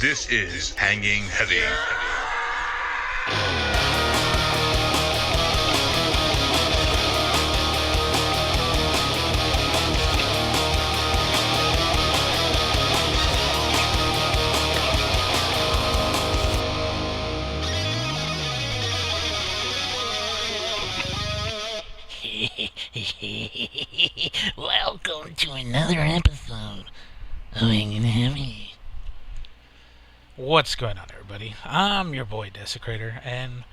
This is Hanging Heavy. Welcome to another episode of Hanging Heavy. What's going on, everybody? I'm your boy Desecrator, and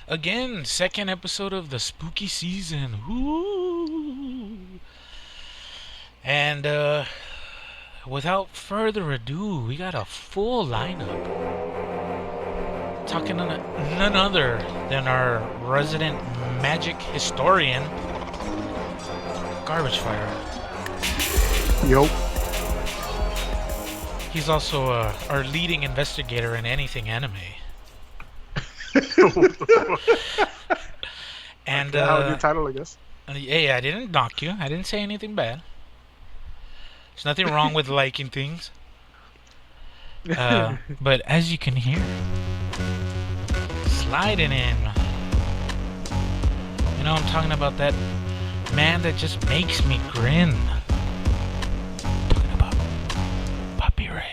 again, second episode of the spooky season. Woo! And without further ado, we got a full lineup. Talking to none other than our resident magic historian, Garbage Fire. Yo. He's also our leading investigator in anything anime. And How was your title, I guess? Yeah, I didn't knock you. I didn't say anything bad. There's nothing wrong with liking things. But as you can hear, sliding in. You know, I'm talking about that man that just makes me grin. I'm talking about Puppy Ray.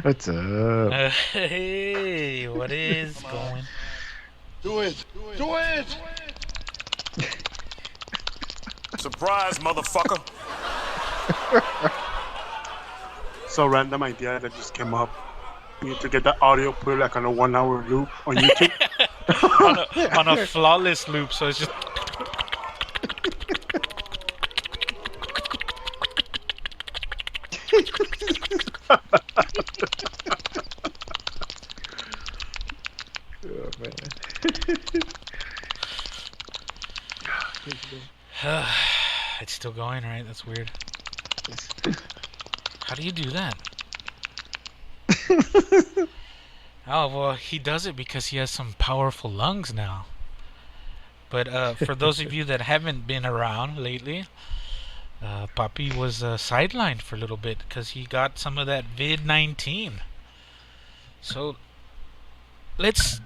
What's up? Hey, what is going? Do it! Do it! Surprise, motherfucker! So random idea that just came up. You need to get that audio, put it like on a 1 hour loop on YouTube. on a flawless loop, so it's just. Oh, man. It's still going, right? That's weird. How do you do that? Oh, well, he does it because he has some powerful lungs now. But for those of you that haven't been around lately, Papi was sidelined for a little bit because he got some of that vid-19. So let's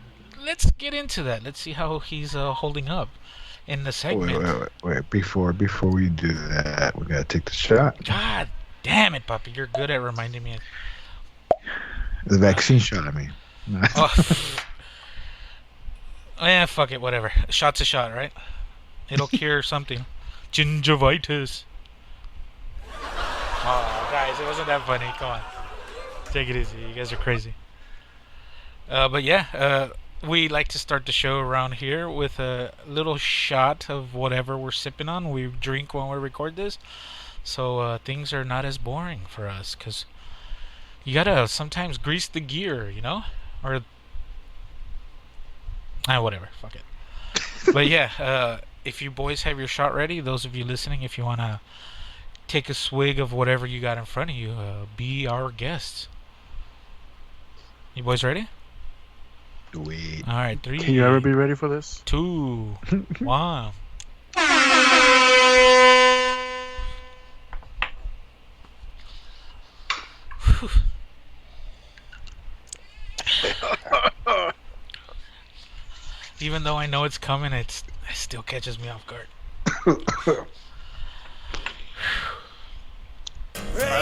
get into that. Let's see how he's holding up in the segment. Wait. Before we do that, we gotta take the shot. God damn it, Papi. You're good at reminding me. The vaccine shot, I mean. Oh. Yeah, fuck it, whatever. A shot's a shot, right? It'll cure something. Gingivitis. Oh, guys, it wasn't that funny. Come on. Take it easy. You guys are crazy. But yeah, we like to start the show around here with a little shot of whatever we're sipping on. We drink when we record this. So things are not as boring for us, because you gotta sometimes grease the gear, you know? Or whatever, fuck it. But yeah, if you boys have your shot ready, those of you listening, if you wanna take a swig of whatever you got in front of you, be our guests. You boys ready? Wait. Alright, 3. Can you ever be ready for this? 2, 1. Even though I know it's coming, it still catches me off guard. I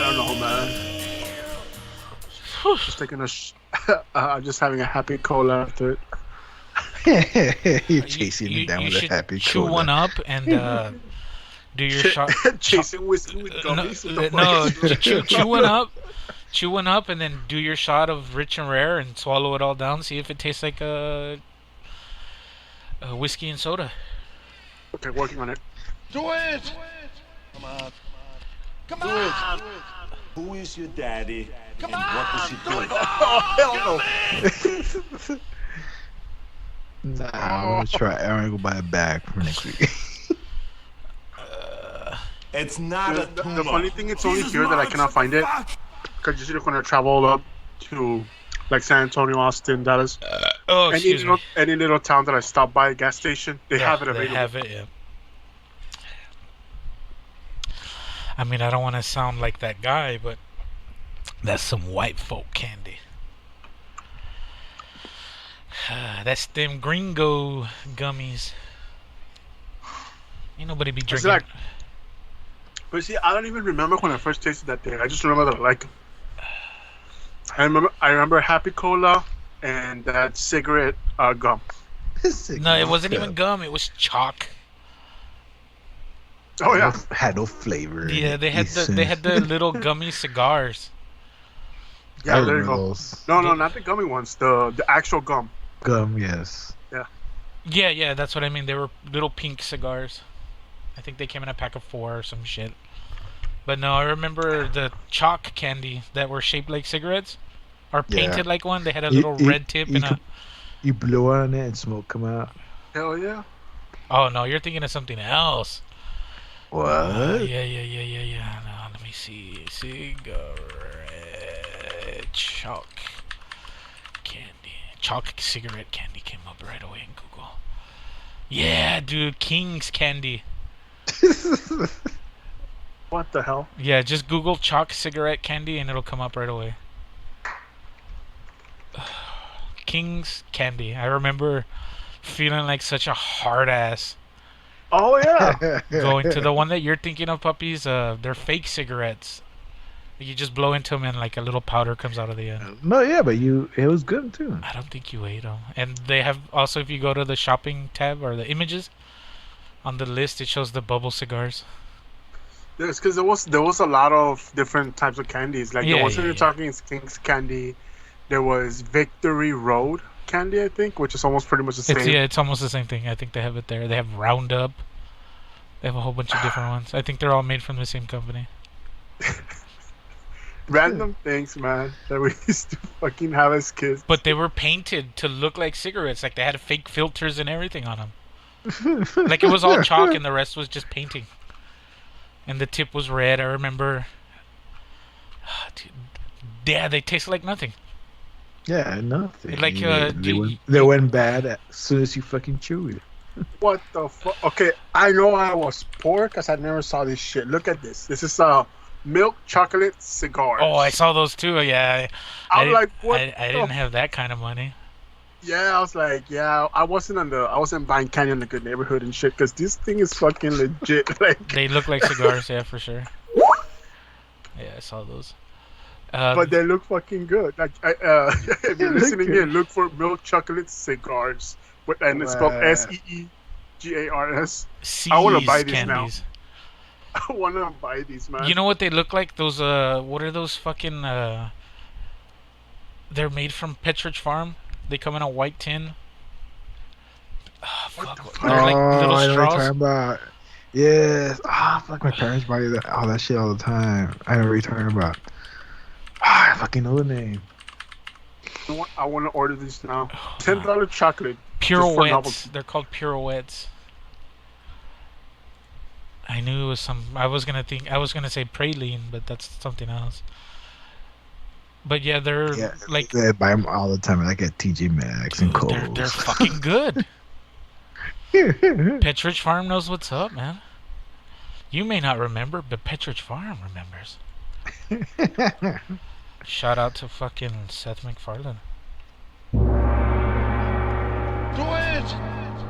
don't know, man. Just taking I'm just having a happy cola after it. You're chasing it down you with a should happy chew cola. one up and do your shot. Chasing whiskey with gummies. Chew one up, and then do your shot of Rich and Rare and swallow it all down. See if it tastes like a whiskey and soda. Okay, working on it. Do it! Come on. Come on! Who is your daddy? Come and what does he do? Oh, hell no! Nah, I'm gonna try. I'm gonna go buy a bag for next week. It's not a tumor. The funny thing, it's only here that I cannot find it. Because usually when I travel up to like San Antonio, Austin, Dallas, Excuse me. any little town that I stop by a gas station, they have it available. They have it, yeah. I mean, I don't want to sound like that guy, but that's some white folk candy. That's them gringo gummies. Ain't nobody be It's drinking. like, but see, I don't even remember when I first tasted that thing. I just remember that I like. I remember Happy Cola and that cigarette gum. No, it wasn't even gum. It was chalk. Oh yeah, Had no flavor. Yeah, they had the little gummy cigars. yeah. I There you remember go. those. No, not the gummy ones. The actual gum. Gum, yes. Yeah, that's what I mean. They were little pink cigars. I think they came in a pack of 4 or some shit. But no, I remember the chalk candy that were shaped like cigarettes, or painted like one. They had a little red tip and a. You blow on it and smoke come out. Hell yeah. Oh no, you're thinking of something else. What? Yeah. No, let me see. Cigarette chalk candy. Chalk cigarette candy came up right away in Google. Yeah, dude, King's candy. What the hell? Yeah, just Google chalk cigarette candy and it'll come up right away. King's candy. I remember feeling like such a hard ass Oh yeah. going to the one that you're thinking of, puppies. They're fake cigarettes. You just blow into them and like a little powder comes out of the end. No, yeah, but it was good too. I don't think you ate them. And they have also, if you go to the shopping tab or the images on the list, it shows the bubble cigars. Yes, because there was a lot of different types of candies. Like the ones that you're talking is King's candy. There was Victory Road candy, I think, which is almost pretty much the same. It's almost the same thing. I think they have it there. They have Roundup. They have a whole bunch of different ones. I think they're all made from the same company. Random things, man, that we used to fucking have as kids. But they were painted to look like cigarettes. Like they had fake filters and everything on them. Like it was all chalk and the rest was just painting. And the tip was red. I remember. Dude, yeah, they tasted like nothing. Yeah, nothing. Like, they went bad as soon as you fucking chew it. What the fuck? Okay, I know I was poor because I never saw this shit. Look at this. This is milk chocolate cigars. Oh, I saw those too. Yeah. I'm like, what? I didn't have that kind of money. Yeah, I was like, yeah, I wasn't buying candy in the good neighborhood and shit because this thing is fucking legit. Like, They look like cigars, yeah, for sure. Yeah, I saw those. but they look fucking good. Like, if you're listening here, look for milk chocolate cigars, and it's spelled SEEGARS. I want to buy these candies. now. I want to buy these, man. You know what they look like? Those what are those fucking they're made from Petridge Farm. They come in a white tin. Oh, fuck. They're like little I know what you're straws. talking about. Yes. Fuck, my parents buy that shit all the time. I know what you're talking about. I fucking know the name. I want to order these now. $10 chocolate. Pirouettes. They're called pirouettes. I knew it was some. I was gonna say praline, but that's something else. But yeah, they're like They buy them all the time, like at TJ Maxx and Kohl's. they're fucking good. Petridge Farm knows what's up, man. You may not remember, but Petridge Farm remembers. Shout out to fucking Seth MacFarlane. Do it!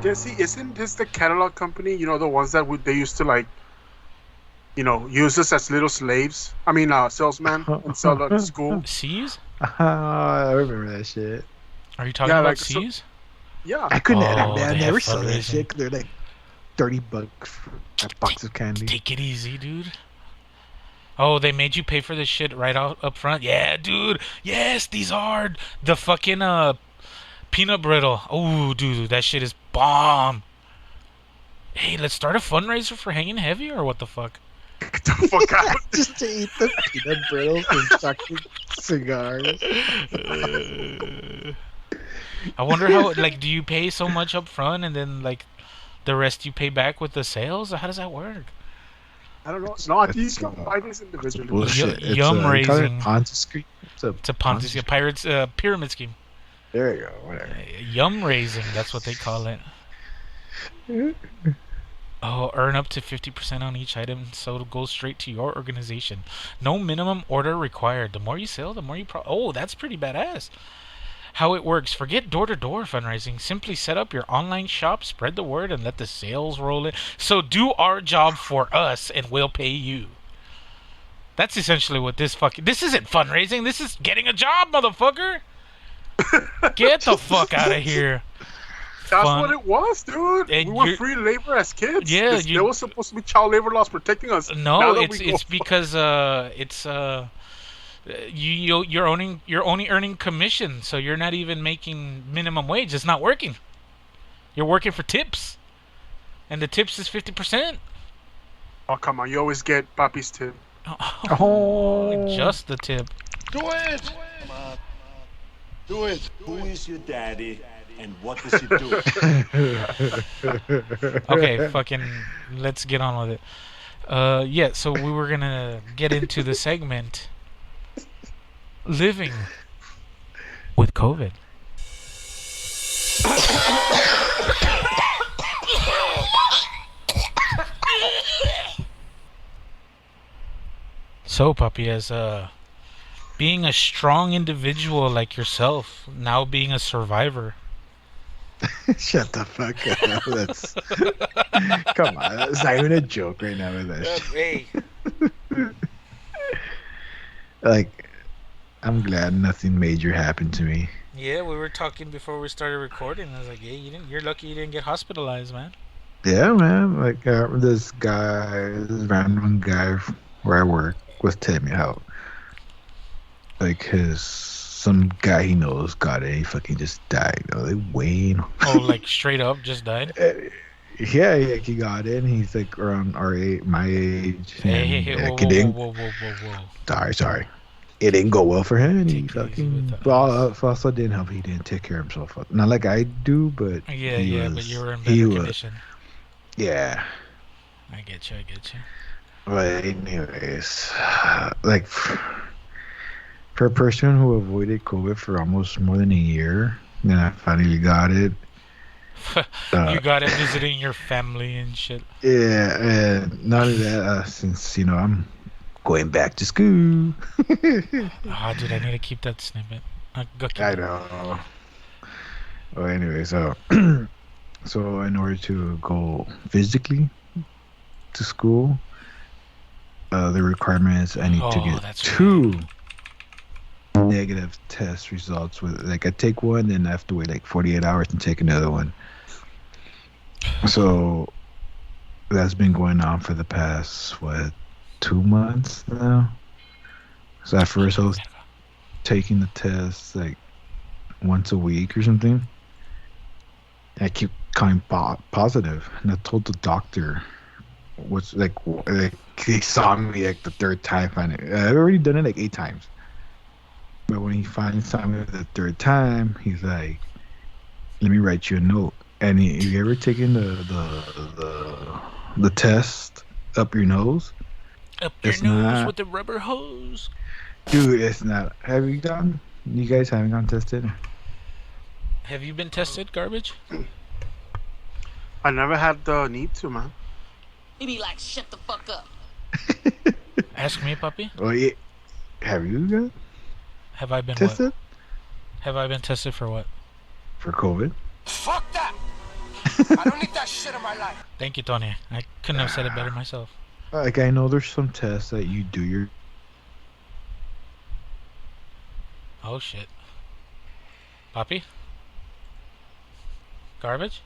Yeah, see, isn't this the catalog company? You know, the ones that they used to like, you know, use us as little slaves. I mean, salesman and sell at school. C's? I remember that shit. Are you talking Yeah, about like, so- C's? Yeah. I couldn't. Oh, I they never have saw that fundraising. shit. 'Cause they're like $30 for a box of candy. Take it easy, dude. Oh, they made you pay for this shit right out up front? Yeah, dude. Yes, these are the fucking peanut brittle. Oh, dude, that shit is bomb. Hey, let's start a fundraiser for Hanging Heavy or what the fuck? Get the fuck out. Just to eat the peanut brittle and fucking cigars. I wonder how, like, do you pay so much up front and then, like, the rest you pay back with the sales? How does that work? I don't know. No, I think you can buy this individually. Bullshit. Y- yum they call it raising. Ponzi scheme. It's a Ponzi scheme, pirates, pyramid scheme. There you go. Whatever. Yum raising, that's what they call it. Oh, earn up to 50% on each item, so it'll go straight to your organization. No minimum order required. The more you sell, the more you oh, that's pretty badass. How it works. Forget door-to-door fundraising. Simply set up your online shop, spread the word, and let the sales roll in. So do our job for us, and we'll pay you. That's essentially what this isn't fundraising. This is getting a job, motherfucker. Get the fuck out of here. That's what it was, dude. And we were free labor as kids. Yeah, there was supposed to be child labor laws protecting us. No, it's because you're only earning commission, so you're not even making minimum wage. It's not working. You're working for tips, and the tips is 50%. Oh come on, you always get Papi's tip. Oh, just the tip. Do it! Come on. Do it. Who is your daddy? And what does he do? Okay, fucking, let's get on with it. Yeah, so we were gonna get into the segment living with COVID. So, Puppy, as being a strong individual like yourself, now being a survivor. shut the fuck up. That's come on. That's not even a joke right now with that shit. Like, I'm glad nothing major happened to me. Yeah, we were talking before we started recording. I was like, "Hey, you're lucky you didn't get hospitalized, man." Yeah, man. Like, this random guy where I work was telling me how, like, some guy he knows got it. He fucking just died. Like, Wayne. Oh, like straight up just died? Yeah, he got it. He's like around my age. Hey, whoa. Sorry. It didn't go well for him. And he Take it easy fucking. with Well, also didn't help. He didn't take care of himself. Not like I do, but. Yeah, but you were in better condition. Yeah. I get you. But anyways, like, for a person who avoided COVID for almost more than a year, then I finally got it. You got it visiting your family and shit. Yeah, and not only that, since, I'm going back to school. Dude, I need to keep that snippet. I know. Well, anyway, so in order to go physically to school, the requirement is I need to get 2 negative test results. With I take one, then I have to wait like 48 hours and take another one. So that's been going on for the past 2 months now. So at first I was taking the test like once a week or something. I keep coming positive, and I told the doctor, which like he saw me like the 3rd time. I've already done it like 8 times, but when he finally saw me the 3rd time, he's like, "Let me write you a note." And you ever taken the test up your nose? Up your nose with the rubber hose. Dude, it's not. Have you gone? You guys haven't gone tested? Have you been tested, Garbage? I never had the need to, man. He be like, shut the fuck up. Ask me, Puppy. Oh yeah. Have you gone Have I been tested? What? Have I been tested for what? For COVID? Fuck that! I don't need that shit in my life. Thank you, Tony. I couldn't have said it better myself. Like, I know there's some tests that you do your... Oh, shit. Poppy? Garbage?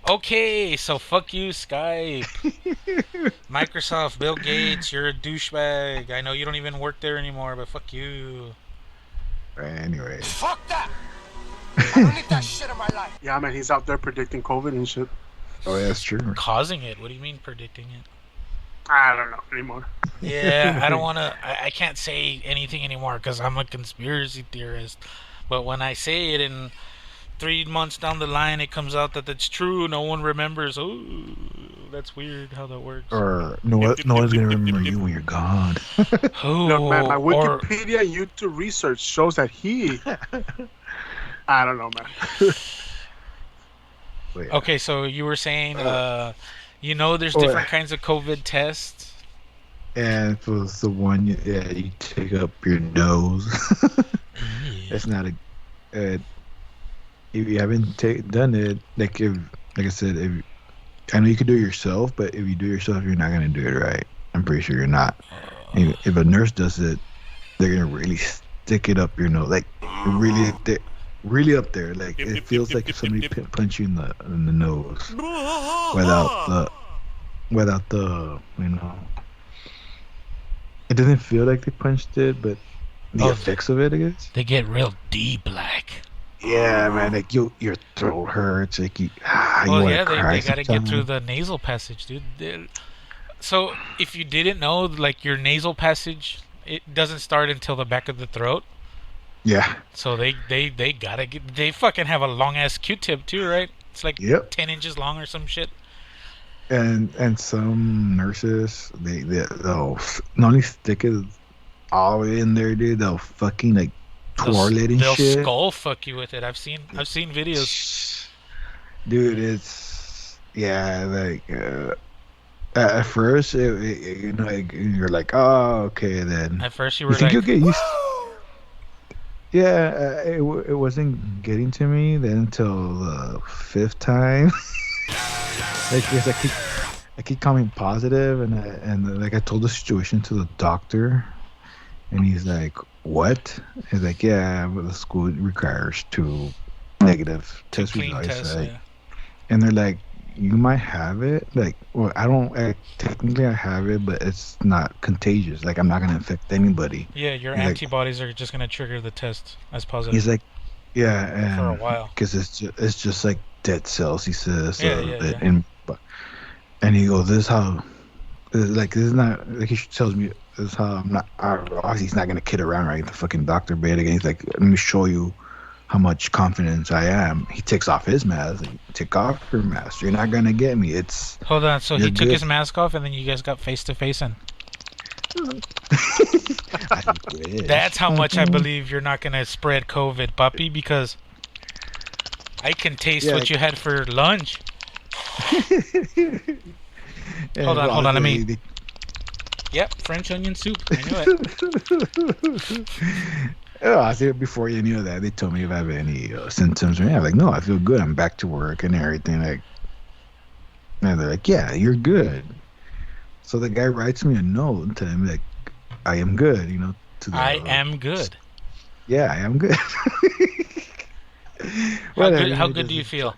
Okay, so fuck you, Skype. Microsoft, Bill Gates, you're a douchebag. I know you don't even work there anymore, but fuck you. Anyway. Fuck that! I don't need that shit in my life. Yeah, man, he's out there predicting COVID and shit. Oh, yeah, that's true. Causing it? What do you mean predicting it? I don't know anymore. Yeah, I don't want to... I can't say anything anymore because I'm a conspiracy theorist. But when I say it in 3 months down the line, it comes out that that's true. No one remembers. Oh, that's weird how that works. Or no one's gonna remember you when you're gone. Oh, Look, man, my or Wikipedia and YouTube research shows that he. I don't know, man. Wait, okay, so you were saying, there's different kinds of COVID tests. and if it was the one, you take up your nose. It's not if you haven't done it, like I said, I know you can do it yourself, but if you do it yourself, you're not gonna do it right. I'm pretty sure you're not. If a nurse does it, they're gonna really stick it up your nose, like really up there. Like it feels like if somebody punched you in the nose without the It doesn't feel like they punched it, but the effects of it, I guess. They get real deep, like. Yeah, man. Like your throat hurts. Like you They cry gotta get through the nasal passage, dude. So if you didn't know, like your nasal passage, it doesn't start until the back of the throat. Yeah. So they gotta get. They fucking have a long ass Q-tip too, right? It's like 10 inches long or some shit. And some nurses they'll not only stick it all the way in there, dude. They'll fucking like twirl it and they'll shit. They'll skull fuck you with it. I've seen videos. Dude, it's like at first you're like, oh, okay, then. At first you were think like, you'll get used. Yeah, it wasn't getting to me then until the 5th time. Like, because I keep coming positive, and like I told the situation to the doctor, and he's like, "What?" He's like, "Yeah, but the school requires 2 negative test results." Yeah. And they're like, "You might have it." Like, well, technically I have it, but it's not contagious. Like, I'm not gonna infect anybody. Yeah, your He's antibodies are just gonna trigger the test as positive. He's like, "Yeah," and for a while, because it's just like dead cells. He says, yeah. And he goes, "This is how, this is not like he tells me this is how I'm not." Obviously, he's not gonna kid around, right? The fucking doctor bait again. He's like, "Let me show you how much confidence I am." He takes off his mask. Like, take off your mask. You're not gonna get me. Hold on. So he took his mask off, and then you guys got face to face, and that's how much I believe you're not gonna spread COVID, puppy, because I can taste what you had for lunch. Hold on. Let me. Yep, French onion soup. I knew it. I said before you knew that, they told me if I have any symptoms. I'm like, no, I feel good. I'm back to work and everything. Like, and they're like, yeah, you're good. So the guy writes me a note telling me like, I am good. I am good. Yeah, I am good. How good do you feel?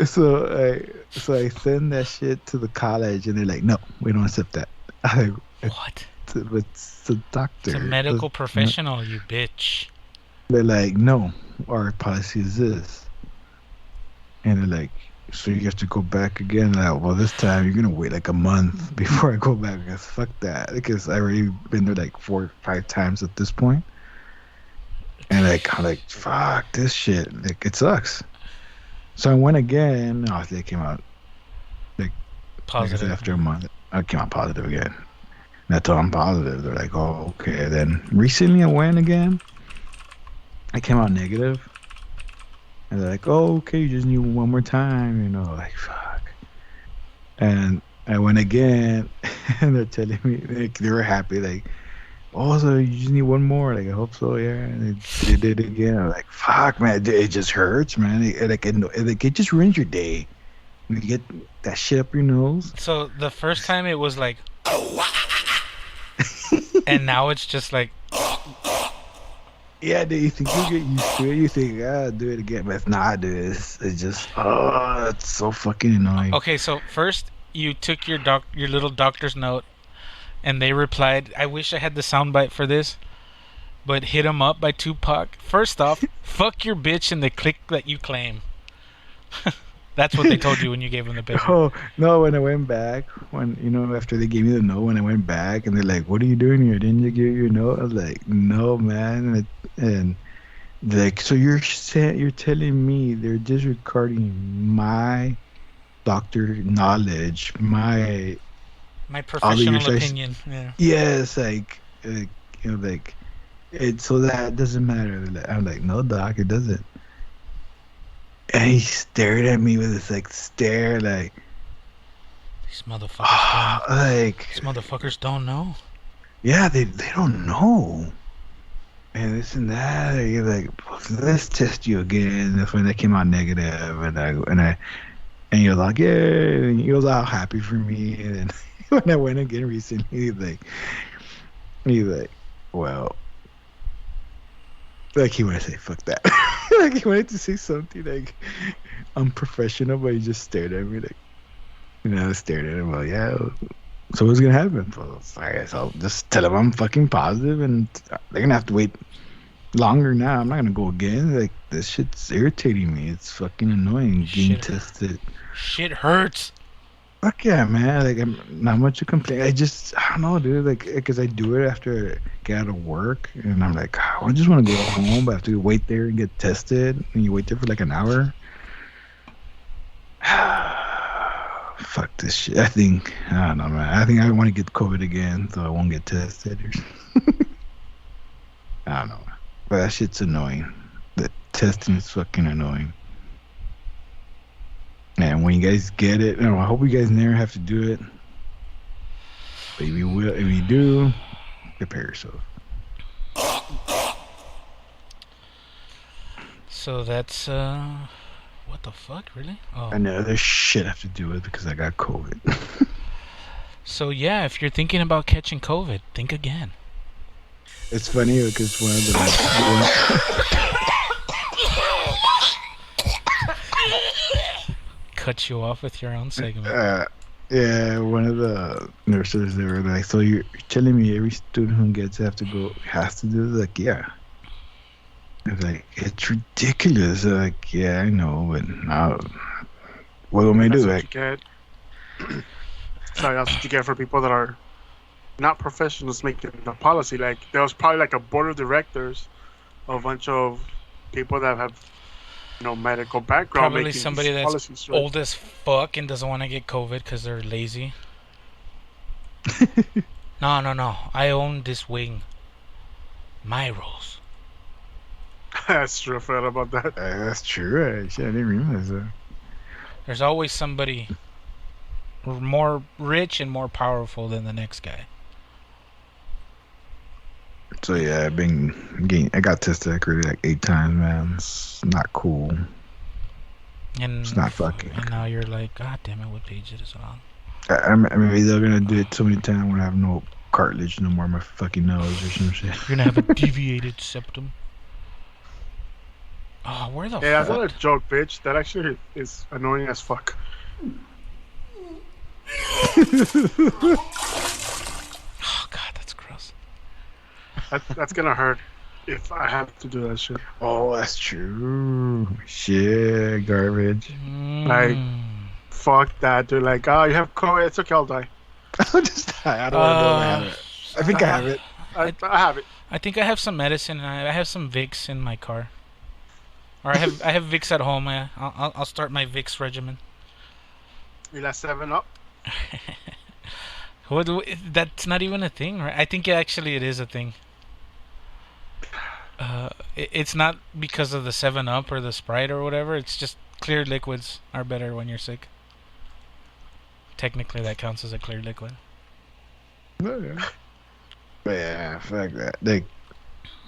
So I send that shit to the college, and they're like, "No, we don't accept that." What? It's a doctor. It's a medical professional, you bitch. They're like, "No, our policy is this," and they're like, "So you have to go back again?" Like, well, this time you're gonna wait like a month before I go back. Because fuck that, because I already been there like 4 or 5 times at this point. And I'm like, fuck this shit. Like, it sucks. So I went again. Obviously, I came out like positive. Like after a month, I came out positive again. And I told them I'm positive. They're like, oh, okay. Then recently I went again. I came out negative. And they're like, oh, okay, you just need one more time. Like, fuck. And I went again. And they're telling me, like, they were happy. Like, oh, so you just need one more. Like, I hope so, yeah. And they did it again. I'm like, fuck, man, it just hurts, man. It just ruins your day when you get that shit up your nose. So the first time it was like, and now it's just like, yeah, dude, you think you get used to it. You think, do it again. But it's not, dude. It's just, it's so fucking annoying. Okay, so first you took your little doctor's note, and they replied, I wish I had the soundbite for this, but hit 'em up by Tupac. First off, fuck your bitch and the clique that you claim. That's what they told you when you gave them the paper. Oh, no, when I went back, after they gave me the note, when I went back, and they're like, what are you doing here? Didn't you give your note? I was like, no, man. And like, so you're telling me they're disregarding my doctor knowledge, my professional your opinion. Yeah. yes, like you know, like it. So that doesn't matter. I'm like, no, doc, it doesn't. And he stared at me with this like stare, like These like motherfuckers don't know. yeah, they don't know. And this and that. You're like, let's test you again. That's when they came out negative, and you're like, yeah. And he was all happy for me. And then when I went again recently, he's like, well, like he wanted to say fuck that. Like he wanted to say something like unprofessional, but he just stared at me like, stared at him. Well, yeah. So what's gonna happen? Well, I guess I'll just tell him I'm fucking positive, and they're gonna have to wait longer now. I'm not gonna go again. Like this shit's irritating me. It's fucking annoying getting tested. Shit hurts. Fuck yeah, man. Like I'm not much to complain. I don't know, dude. Like, because I do it after I get out of work, and I'm like, I just want to go home, but I have to wait there and get tested, and you wait there for like an hour. Fuck this shit. I don't know, man. I think I want to get COVID again, so I won't get tested. I don't know, but that shit's annoying. The testing is fucking annoying. And when you guys get it, I hope you guys never have to do it. But if you do, prepare yourself. So that's what the fuck, really? Oh. I know there's shit I have to do it because I got COVID. So yeah, if you're thinking about catching COVID, think again. It's funny because one of the cut you off with your own segment. Yeah, one of the nurses, they were like, so you're telling me every student who gets it has to do this? Like, yeah. I was like, it's ridiculous. Like, yeah, I know, but now, what am I do? Like, sorry, that's what you get for people that are not professionals making the policy. Like, there was probably like a board of directors, a bunch of people that have medical background. Probably somebody that's old as fuck and doesn't want to get COVID because they're lazy. No. I own this wing. My rules. That's true. I forgot about that. That's true. Actually, I didn't realize that. There's always somebody more rich and more powerful than the next guy. So yeah, I got tested already like 8 times, man. It's not cool. And it's not fucking. And now you're like, God damn it, what page is it on? I mean, they're gonna do it so many times when I have no cartilage no more in my fucking nose or some shit. You're gonna have a deviated septum. Oh, where the fuck? Yeah, that's not a joke, bitch. That actually is annoying as fuck. Oh god, that's gross. That's gonna hurt if I have to do that shit. Oh, that's true. Shit, garbage. Like, fuck that, dude. Like, oh, you have COVID. It's okay, I'll die. I'll just die. I don't want to know if I have it. I think I have it. I have it. I think I have some medicine. I have some Vicks in my car. Or I have Vicks at home. I'll start my Vicks regimen. You last 7-Up? That's not even a thing, right? I think actually it is a thing. It's not because of the 7-Up or the Sprite or whatever. It's just clear liquids are better when you're sick. Technically, that counts as a clear liquid. Oh, yeah. But yeah, fuck that. Like,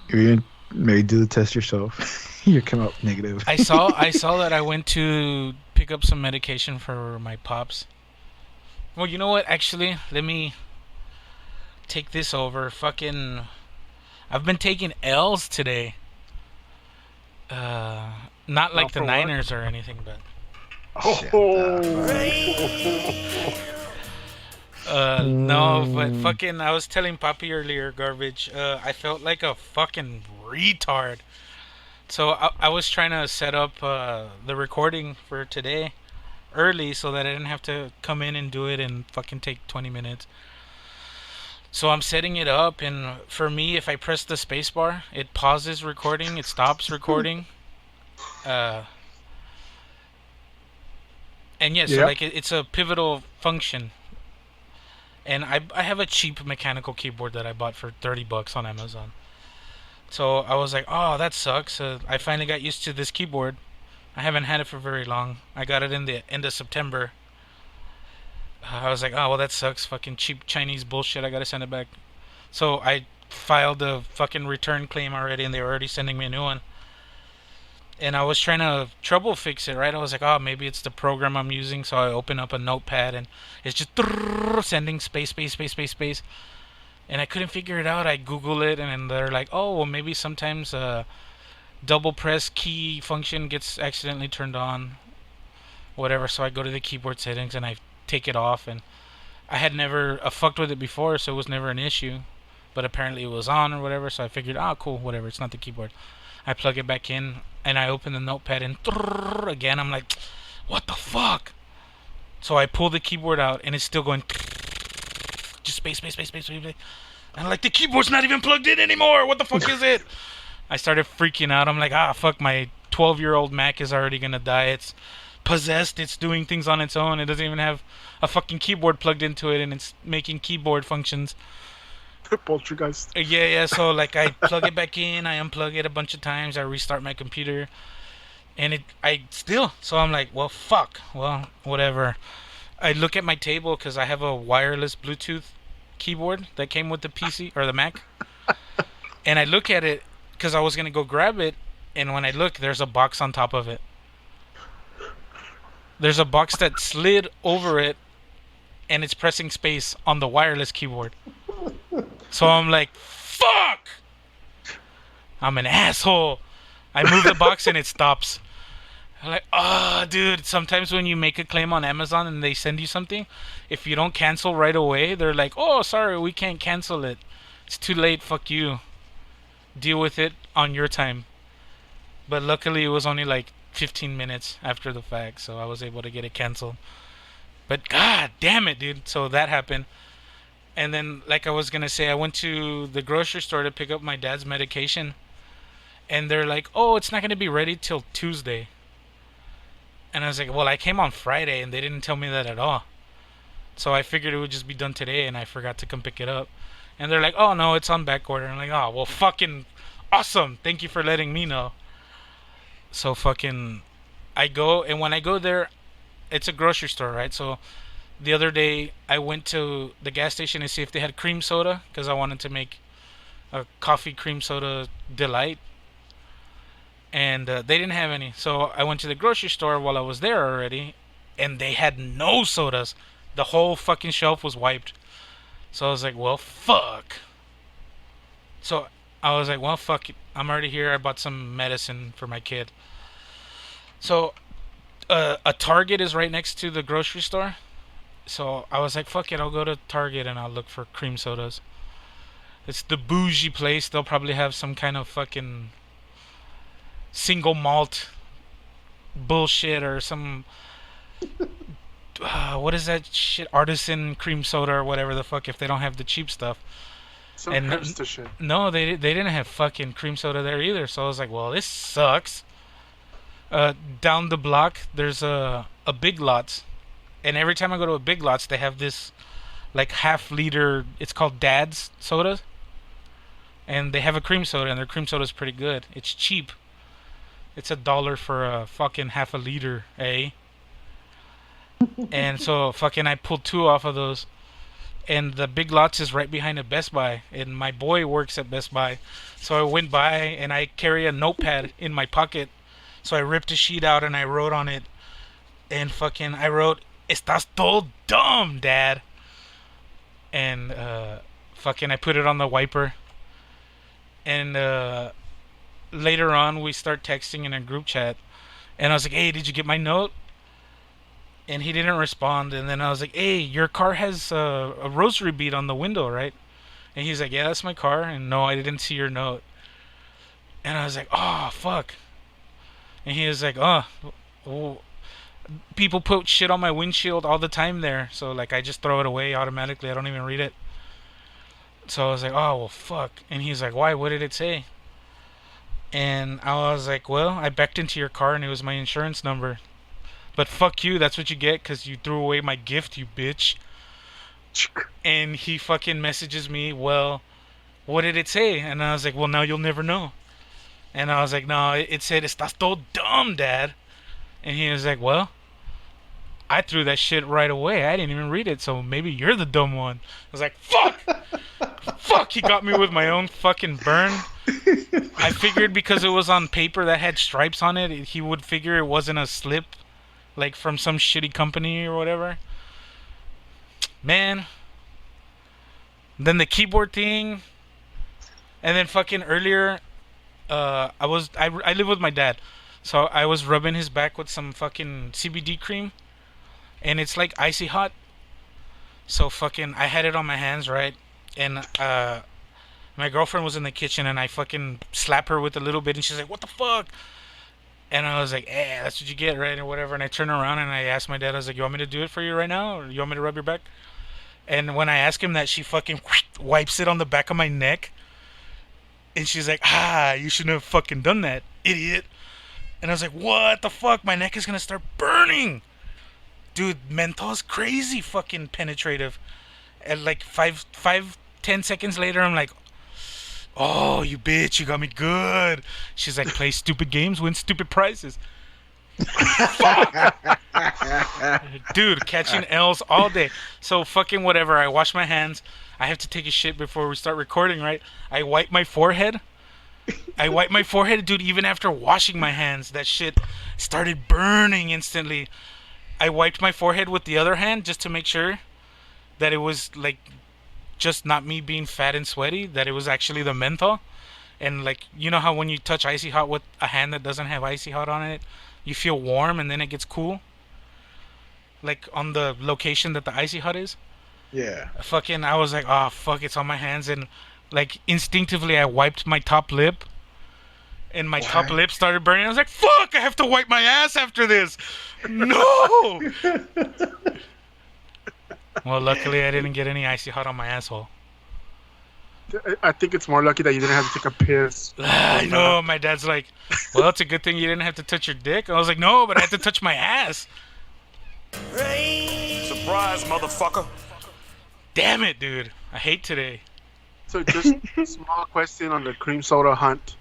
if you're gonna maybe do the test yourself, you come up negative. I saw that I went to pick up some medication for my pops. Well, you know what? Actually, let me take this over. Fucking, I've been taking L's today. Not like the Niners or anything, but. No, but fucking, I was telling Papi earlier, garbage. I felt like a fucking retard. So I was trying to set up the recording for today early so that I didn't have to come in and do it and fucking take 20 minutes. So I'm setting it up, and for me, if I press the spacebar, it pauses recording, it stops recording. Uh, and yeah, so Yep. like it's a pivotal function. And I have a cheap mechanical keyboard that I bought for $30 on Amazon. So I was like, oh, that sucks. I finally got used to this keyboard. I haven't had it for very long. I got it in the end of September. I was like, oh, well, that sucks. Fucking cheap Chinese bullshit. I gotta send it back. So I filed a fucking return claim already, and they were already sending me a new one. And I was trying to trouble fix it, right? I was like, oh, maybe it's the program I'm using. So I open up a notepad, and it's just sending space, space, space, space, space. And I couldn't figure it out. I Google it, and they're like, oh, well, maybe sometimes double press key function gets accidentally turned on. Whatever. So I go to the keyboard settings, and I take it off, and I had never fucked with it before, so it was never an issue. But apparently it was on or whatever, so I figured, oh, cool, whatever, it's not the keyboard. I plug it back in, and I open the notepad, and again, I'm like, what the fuck? So I pull the keyboard out, and it's still going, just space, space, space, space, space. And I'm like, the keyboard's not even plugged in anymore. What the fuck is it? I started freaking out. I'm like, fuck, my 12-year-old Mac is already gonna die. It's possessed. It's doing things on its own. It doesn't even have a fucking keyboard plugged into it, and it's making keyboard functions. Poltergeist. Yeah. So like, I plug it back in. I unplug it a bunch of times. I restart my computer, and I still. So I'm like, well, fuck. Well, whatever. I look at my table because I have a wireless Bluetooth keyboard that came with the PC or the Mac, and I look at it because I was gonna go grab it, and when I look, there's a box on top of it. There's a box that slid over it, and it's pressing space on the wireless keyboard. So I'm like, fuck! I'm an asshole. I move the box and it stops. I'm like, dude, sometimes when you make a claim on Amazon and they send you something, if you don't cancel right away, they're like, oh, sorry, we can't cancel it. It's too late, fuck you. Deal with it on your time. But luckily it was only like 15 minutes after the fact, so I was able to get it canceled. But god damn it, dude. So that happened. And then, like I was gonna say, I went to the grocery store to pick up my dad's medication, and they're like, oh, it's not gonna be ready till Tuesday. And I was like, well, I came on Friday and they didn't tell me that at all. So I figured it would just be done today, and I forgot to come pick it up. And they're like, oh no, it's on back order. And I'm like, oh, well, fucking awesome, thank you for letting me know. So fucking I go, and when I go there, it's a grocery store, right? So the other day I went to the gas station to see if they had cream soda, because I wanted to make a coffee cream soda delight, and they didn't have any. So I went to the grocery store while I was there already, and they had no sodas. The whole fucking shelf was wiped. So I was like, well, fuck. So I was like, well, fuck it, I'm already here. I bought some medicine for my kid. So a Target is right next to the grocery store. So I was like, fuck it, I'll go to Target and I'll look for cream sodas. It's the bougie place. They'll probably have some kind of fucking single malt bullshit or some what is that shit, artisan cream soda or whatever the fuck, if they don't have the cheap stuff. Some And hipster shit. no, they didn't have fucking cream soda there either. So I was like, well, this sucks. Down the block there's a Big Lots, and every time I go to a Big Lots, they have this like half-liter, it's called Dad's soda, and they have a cream soda, and their cream soda is pretty good. It's cheap. It's $1 for a fucking half a liter, eh? And so fucking I pulled 2 off of those, and the Big Lots is right behind a Best Buy, and my boy works at Best Buy, so I went by, and I carry a notepad in my pocket, so I ripped a sheet out and I wrote on it, and fucking I wrote, "Estás todo dumb, Dad." And fucking I put it on the wiper, and later on we start texting in a group chat, and I was like, hey, did you get my note? And he didn't respond, and then I was like, hey, your car has a rosary bead on the window, right? And he's like, yeah, that's my car. And no, I didn't see your note. And I was like, oh, fuck. And he was like, oh, well, people put shit on my windshield all the time there, so like I just throw it away automatically. I don't even read it. So I was like, oh, well, fuck. And he's like, why? What did it say? And I was like, well, I backed into your car and it was my insurance number. But fuck you, that's what you get because you threw away my gift, you bitch. And he fucking messages me, well, what did it say? And I was like, well, now you'll never know. And I was like, no, it said, estás todo dumb, Dad. And he was like, well, I threw that shit right away. I didn't even read it, so maybe you're the dumb one. I was like, fuck! Fuck, he got me with my own fucking burn. I figured because it was on paper that had stripes on it, he would figure it wasn't a slip, like from some shitty company or whatever. Man. Then the keyboard thing. And then fucking earlier, I live with my dad. So I was rubbing his back with some fucking CBD cream. And it's like icy hot. So fucking, I had it on my hands, right? And my girlfriend was in the kitchen and I fucking slap her with a little bit and she's like, what the fuck? And I was like, that's what you get, right? Or whatever. And I turned around and I asked my dad, I was like, you want me to do it for you right now? Or you want me to rub your back? And when I ask him that, she fucking wipes it on the back of my neck. And she's like, you shouldn't have fucking done that, idiot. And I was like, what the fuck? My neck is going to start burning. Dude, menthol's crazy fucking penetrative. And like 10 seconds later, I'm like, oh, you bitch, you got me good. She's like, play stupid games, win stupid prizes. Fuck. Dude, catching L's all day. So fucking whatever, I wash my hands. I have to take a shit before we start recording, right? I wipe my forehead. Dude, even after washing my hands, that shit started burning instantly. I wiped my forehead with the other hand just to make sure that it was like just not me being fat and sweaty, that it was actually the menthol. And like, you know how when you touch icy hot with a hand that doesn't have icy hot on it, you feel warm and then it gets cool? Like on the location that the icy hot is? Yeah. Fucking, I was like, oh fuck, it's on my hands. And like instinctively I wiped my top lip. And my top lip started burning. I was like, fuck, I have to wipe my ass after this. No! Well, luckily I didn't get any icy hot on my asshole. I think it's more lucky that you didn't have to take a piss. I know. My dad's like, well, it's a good thing you didn't have to touch your dick. I was like, no, but I had to touch my ass. Surprise, motherfucker. Damn it, dude. I hate today. So just a small question on the cream soda hunt.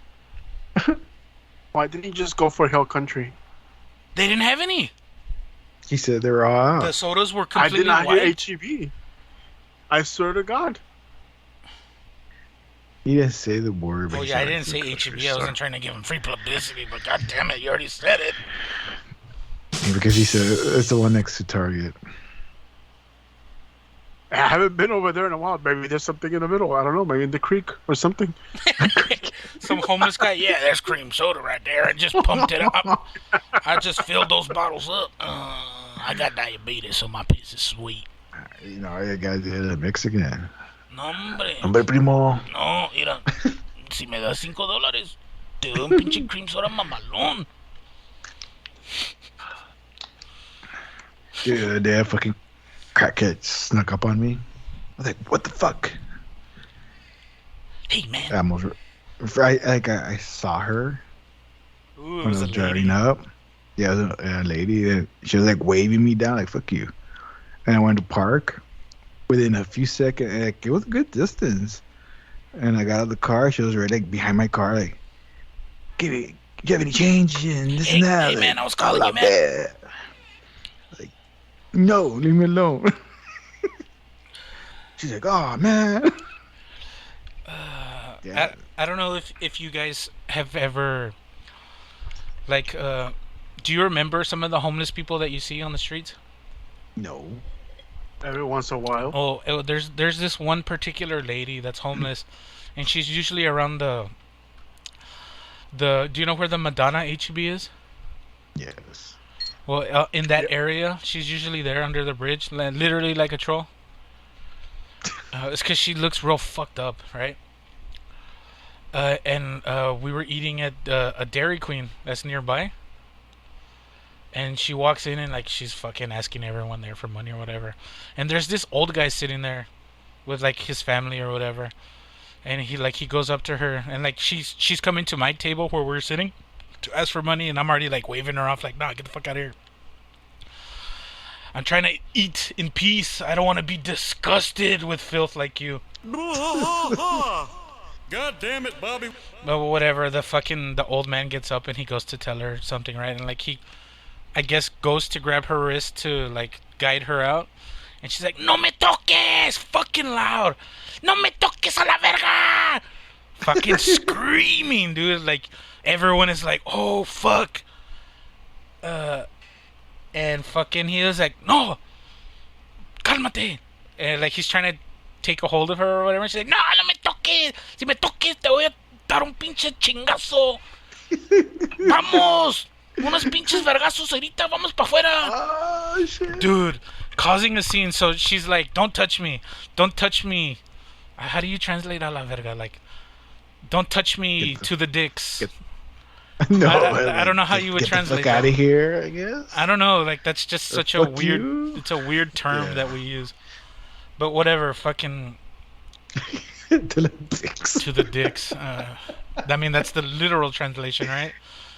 Why didn't you just go for Hill Country? They didn't have any. He said they were all out. The sodas were I completely did not white. hear HEB. I swear to God. He didn't say the word. Oh, yeah, I didn't say HEB. I wasn't trying to give him free publicity, but god damn it, you already said it. Yeah, because he said it's the one next to Target. I haven't been over there in a while. Maybe there's something in the middle. I don't know. Maybe in the creek or something. Some homeless guy. Yeah, there's cream soda right there. I just pumped it up. I just filled those bottles up. I got diabetes, so my piece is sweet. You know, I got the Mexican. No, hombre. Hombre, primo. No, mira. Si me das $5, te doy un pinche cream soda mamalón. Dude, the other day, a fucking crackhead snuck up on me. I was like, what the fuck? Hey, man. I saw her Ooh, when I was driving up. Yeah, it was a lady. And she was like waving me down, like, fuck you. And I went to park. Within a few seconds, like, it was a good distance. And I got out of the car. She was right like behind my car, like, do you have any change and this and that? Hey, like, man, I was calling you, man. Like, no, leave me alone. She's like, oh, man. Yeah. I don't know if you guys have ever, like, do you remember some of the homeless people that you see on the streets? No. Every once in a while. Oh, there's this one particular lady that's homeless, and she's usually around the. Do you know where the Madonna HEB is? Yes. Well, in that area, she's usually there under the bridge, literally like a troll. It's because she looks real fucked up, right? And we were eating at a Dairy Queen that's nearby. And she walks in and like she's fucking asking everyone there for money or whatever. And there's this old guy sitting there with like his family or whatever. And he goes up to her, and like she's coming to my table where we're sitting to ask for money, and I'm already like waving her off like, nah, get the fuck out of here. I'm trying to eat in peace. I don't want to be disgusted with filth like you. God damn it, Bobby. But whatever, the old man gets up and he goes to tell her something, right? And like he, I guess, goes to grab her wrist to like guide her out. And she's like, no me toques! Fucking loud! No me toques a la verga! Fucking screaming, dude. Like, everyone is like, oh, fuck. And fucking he was like, no! Cálmate! And like, he's trying to take a hold of her or whatever. And she's like, no, no me toques! Si me toques, te voy a dar un pinche chingazo! Vamos! Unos pinches vergazos ahorita, vamos pa' afuera! Oh, shit. Dude, causing a scene. So she's like, don't touch me. Don't touch me. How do you translate a la verga? Like, don't touch me to the dicks. No, I don't know how you would translate Get the fuck that. out of here, I guess. I don't know. Like, that's just such a fuck weird... you? It's a weird term Yeah. that we use. But whatever, fucking... To the dicks. to the dicks. I mean, that's the literal translation, right?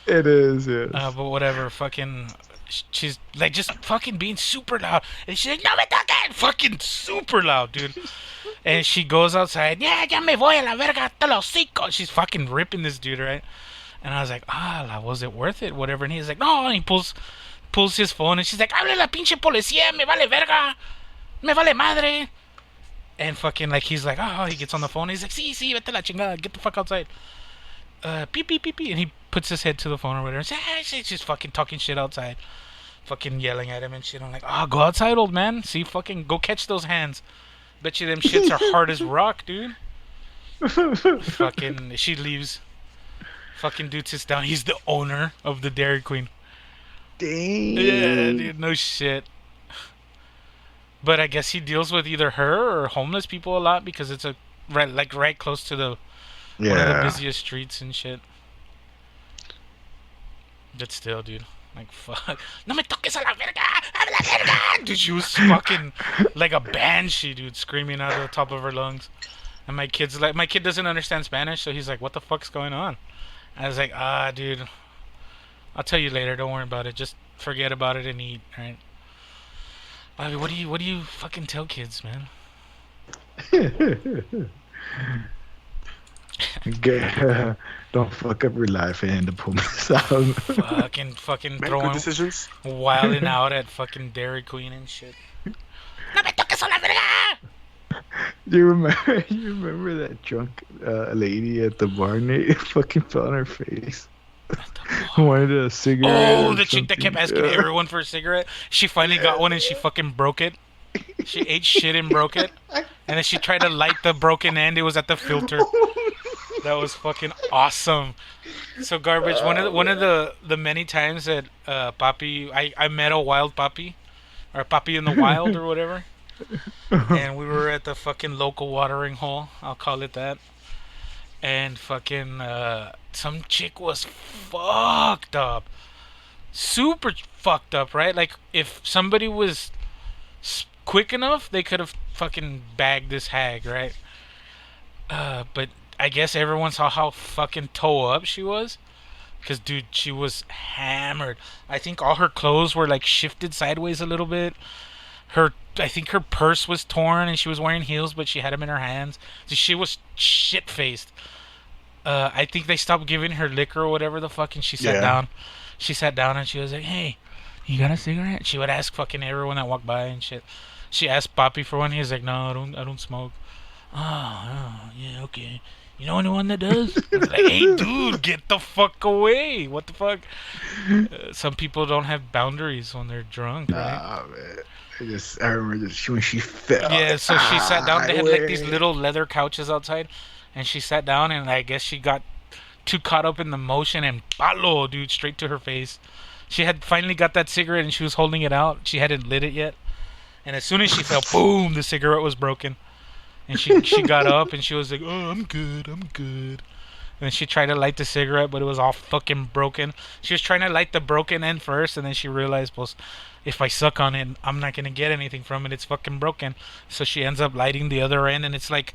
It is, yes. But whatever, fucking... She's, like, just fucking being super loud. And she's like, no me toques! Fucking super loud, dude. And she goes outside. Yeah, ya me voy a la verga, hasta los hocico. She's fucking ripping this dude, right? And I was like, was it worth it? Whatever. And he's like, no. And he pulls his phone. And she's like, hable la pinche policía. Me vale verga. Me vale madre. And fucking, like, he's like, he gets on the phone. He's like, sí, vete la chingada. Get the fuck outside. Beep, beep, beep, beep. And he puts his head to the phone or whatever. And she's just fucking talking shit outside. Fucking yelling at him and shit. I'm like, go outside, old man. See, fucking go catch those hands. Bet you them shits are hard as rock, dude. Fucking, she leaves. Fucking dude sits down. He's the owner of the Dairy Queen. Damn. Yeah, dude, no shit. But I guess he deals with either her or homeless people a lot because it's right close to the one of the busiest streets and shit. But still, dude, like, fuck. No me toques a la verga, a la verga. Dude, she was fucking like a banshee, dude, screaming out of the top of her lungs. And my kid doesn't understand Spanish, so he's like, what the fuck's going on? I was like, dude, I'll tell you later. Don't worry about it. Just forget about it and eat, right? I mean, what do you fucking tell kids, man? Don't fuck up your life and end up homeless out. fucking Make good throwing, decisions. wilding out at fucking Dairy Queen and shit. No me toques a la verga! You remember that drunk lady at the bar? Nate fucking fell on her face. Wanted a cigarette. Oh, or the chick that kept something. asking everyone for a cigarette. She finally got one and she fucking broke it. She ate shit and broke it. And then she tried to light the broken end. It was at the filter. That was fucking awesome. So garbage. One of the many times that Papi, I met a wild Papi, or Papi in the wild or whatever. And we were at the fucking local watering hole. I'll call it that. And fucking some chick was fucked up. Super fucked up, right? Like, if somebody was quick enough, they could have fucking bagged this hag, right? But I guess everyone saw how fucking toe up she was. Because, dude, she was hammered. I think all her clothes were, like, shifted sideways a little bit. I think her purse was torn and she was wearing heels, but she had them in her hands. So she was shit-faced. I think they stopped giving her liquor or whatever the fuck, and she sat down. She sat down and she was like, hey, you got a cigarette? She would ask fucking everyone that walked by and shit. She asked Papi for one. He was like, no, I don't smoke. Oh, yeah, okay. You know anyone that does? I was like, hey, dude, get the fuck away. What the fuck? Some people don't have boundaries when they're drunk, right? Nah, man. I remember when she fell. Yeah, so she sat down. They had like these little leather couches outside, and she sat down, and I guess she got too caught up in the motion and palo, dude, straight to her face. She had finally got that cigarette, and she was holding it out. She hadn't lit it yet, and as soon as she fell, boom, the cigarette was broken. And she got up, and she was like, oh, I'm good. then she tried to light the cigarette, but it was all fucking broken. She was trying to light the broken end first, and then she realized, well, if I suck on it, I'm not gonna get anything from it. It's fucking broken. So she ends up lighting the other end, and it's like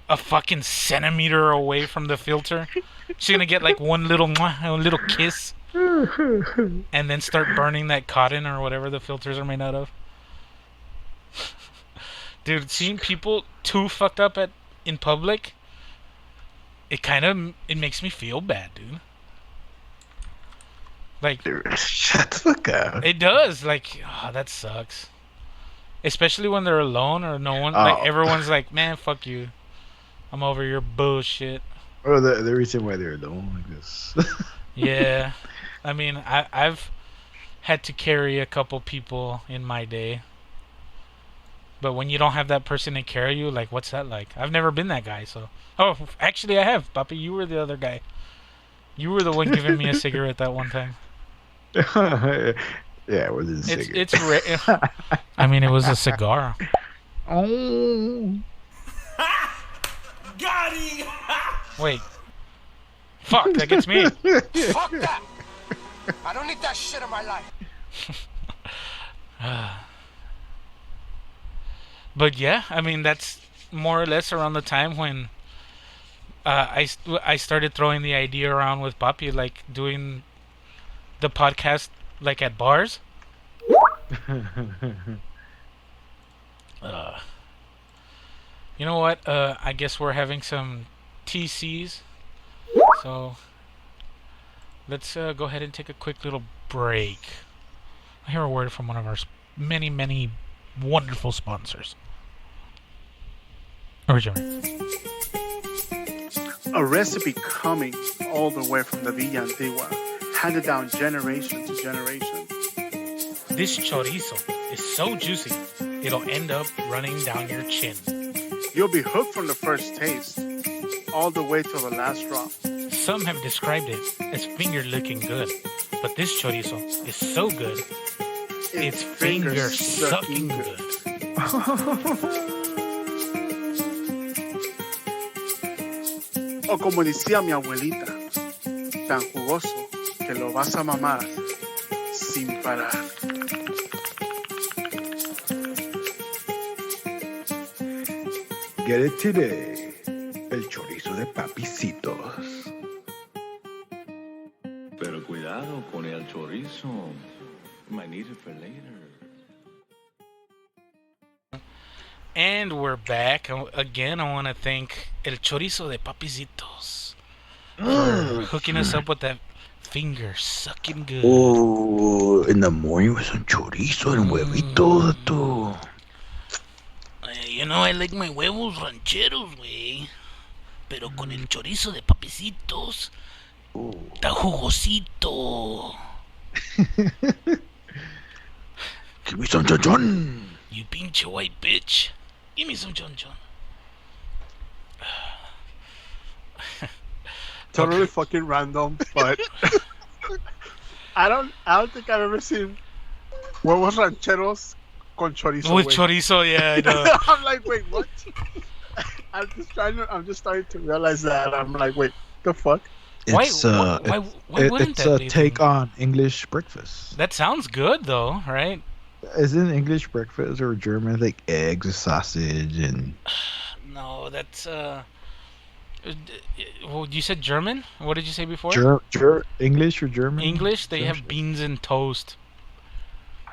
a fucking centimeter away from the filter. She's gonna get like one little kiss, and then start burning that cotton or whatever the filters are made out of. Dude, seeing people too fucked up in public, it makes me feel bad, dude. Like, shut the fuck up. It does. Like, oh, that sucks. Especially when they're alone or no one. Like, everyone's like, man, fuck you. I'm over your bullshit. Or the reason why they're alone like this. Yeah. I mean, I've had to carry a couple people in my day. But when you don't have that person to carry you, like, what's that like? I've never been that guy, so... Oh, actually, I have. Papi, you were the other guy. You were the one giving me a cigarette that one time. Yeah, it was a cigarette. I mean, it was a cigar. Oh. Got him! Wait. Fuck, that gets me. Fuck that! I don't need that shit in my life. But yeah, I mean, that's more or less around the time when I started throwing the idea around with Papi, like doing the podcast like at bars. You know what? I guess we're having some TCs. So let's go ahead and take a quick little break. I hear a word from one of our many, many wonderful sponsors. Originally. A recipe coming all the way from the Villa Antigua, handed down generation to generation. This chorizo is so juicy, it'll end up running down your chin. You'll be hooked from the first taste, all the way till the last drop. Some have described it as finger-looking good, but this chorizo is so good, it's finger-sucking good. O como decía mi abuelita, tan jugoso que lo vas a mamar sin parar. Get it today. El chorizo de papicitos. Pero cuidado con el chorizo. Might need it for later. And we're back. Again, I want to thank El Chorizo de Papicitos for hooking us up with that finger-sucking good. Oh, in the morning with some chorizo and huevitos, too. You know, I like my huevos rancheros, güey. Pero con el chorizo de Papicitos, está jugosito. Give me some chonchon. You pinche white bitch. Give me some chonchon. Totally fucking random, but I don't think I've ever seen huevos rancheros con chorizo. With chorizo, yeah, I know. I'm like, wait, what? I'm just starting to realize that. I'm like, wait, the fuck? Why It's wouldn't that be? a take on English breakfast. That sounds good, though, right? Isn't English breakfast or German like eggs, sausage, and... No, that's well, you said German? What did you say before? English or German? English, they have beans and toast.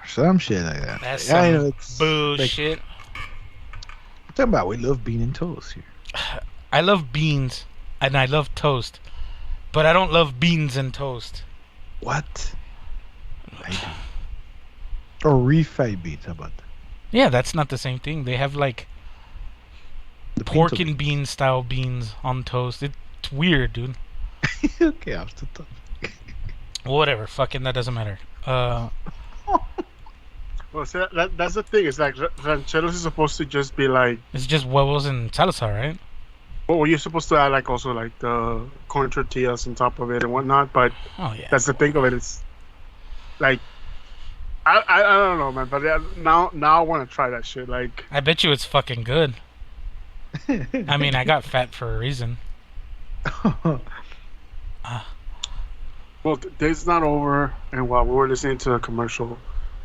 Some shit like that. That's yeah, some I know, it's bullshit. I'm talking about we love bean and toast here. I love beans and I love toast, but I don't love beans and toast. What? I do. Or refried beans, how about that? Yeah, that's not the same thing. They have like The pork pinto and bean style beans on toast. It's weird, dude. Okay, I'm still talking. Whatever, fucking that doesn't matter. Well, see, that's the thing. It's like rancheros is supposed to just be like. It's just huevos and salsa, right? Well, you're supposed to add like also like the corn tortillas on top of it and whatnot. But Oh yeah. that's the thing of it. It's like I don't know, man. But now I want to try that shit. Like, I bet you it's fucking good. I mean, I got fat for a reason. Well, day's not over, and while we were listening to the commercial,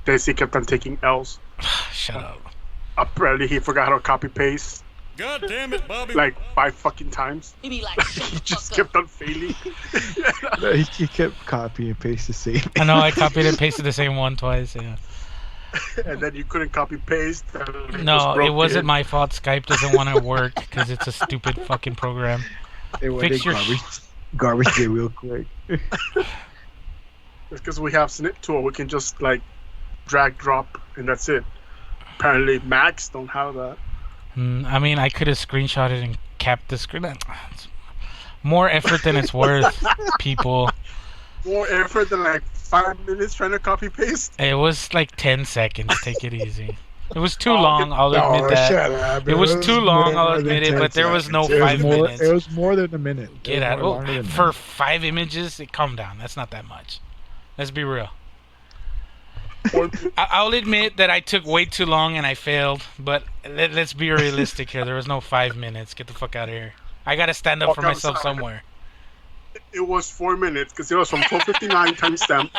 Daisy kept on taking L's. Shut up. Apparently, he forgot how to copy paste God damn it, Bobby. like 5 fucking times. He be like, He just kept on failing. No, he kept copy and paste the same. I know I copied and pasted the same one twice. Yeah. And then you couldn't copy paste. No, it wasn't my fault. Skype doesn't want to work because it's a stupid fucking program. It went Fix in your garbage day real quick. It's because we have Snip Tool. We can just like drag, drop, and that's it. Apparently, Macs don't have that. I mean, I could have screenshotted and capped the screen. It's more effort than it's worth, people. More effort than like 5 minutes trying to copy paste. It was like 10 seconds. Take it easy. It was too long. I'll admit that. Shut up. It was too long. I'll admit it, than but there 10 was no seconds. 5 minutes. It was more than a minute. Get out. Oh, for 5 images, calm down. That's not that much. Let's be real. I'll admit that I took way too long and I failed, but let's be realistic here. There was no 5 minutes. Get the fuck out of here. I gotta stand up for myself somewhere. It was 4 minutes because it was from 12:59 timestamp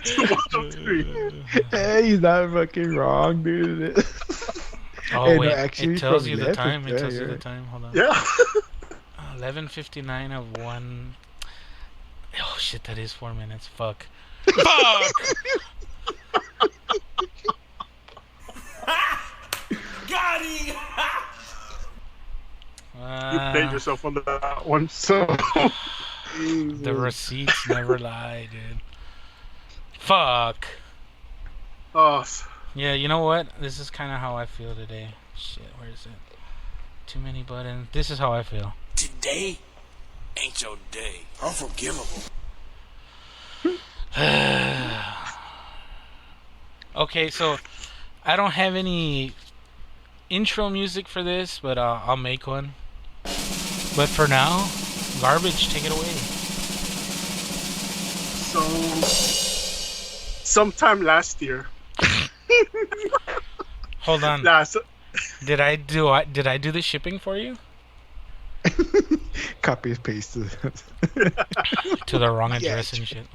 to 1:03. Hey, he's not fucking wrong, dude. Oh Hey, no, wait, actually, it tells from you the left, time. It yeah, tells you you're the right. time. Hold on. Yeah. 11:59 of 1. Oh shit, that is 4 minutes. Fuck. Fuck. Got him! You played yourself on that one, so. The receipts never lie, dude. Fuck. Oh, Yeah, you know what? This is kind of how I feel today. Shit, where is it? Too many buttons. This is how I feel. Today ain't your day. Unforgivable. Okay, so I don't have any intro music for this, but I'll make one. But for now, Garbage, take it away. so. Sometime last year. Hold on. Last. Did I do the shipping for you? Copy and paste To the wrong address and shit.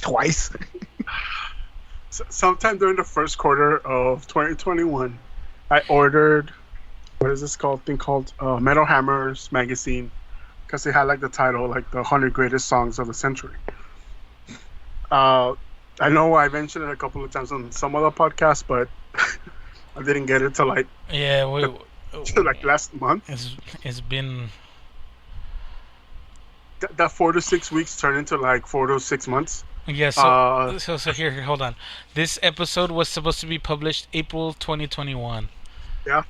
twice. Sometime during the first quarter of 2021, I ordered, what is this called? Thing called Metal Hammers magazine, because they had like the title, like the 100 greatest songs of the century. I know I mentioned it a couple of times on some other podcasts, but I didn't get it till like like last month. It's been That 4 to 6 weeks turned into like 4 to 6 months. yeah. So here, hold on. This episode was supposed to be published April 2021. Yeah.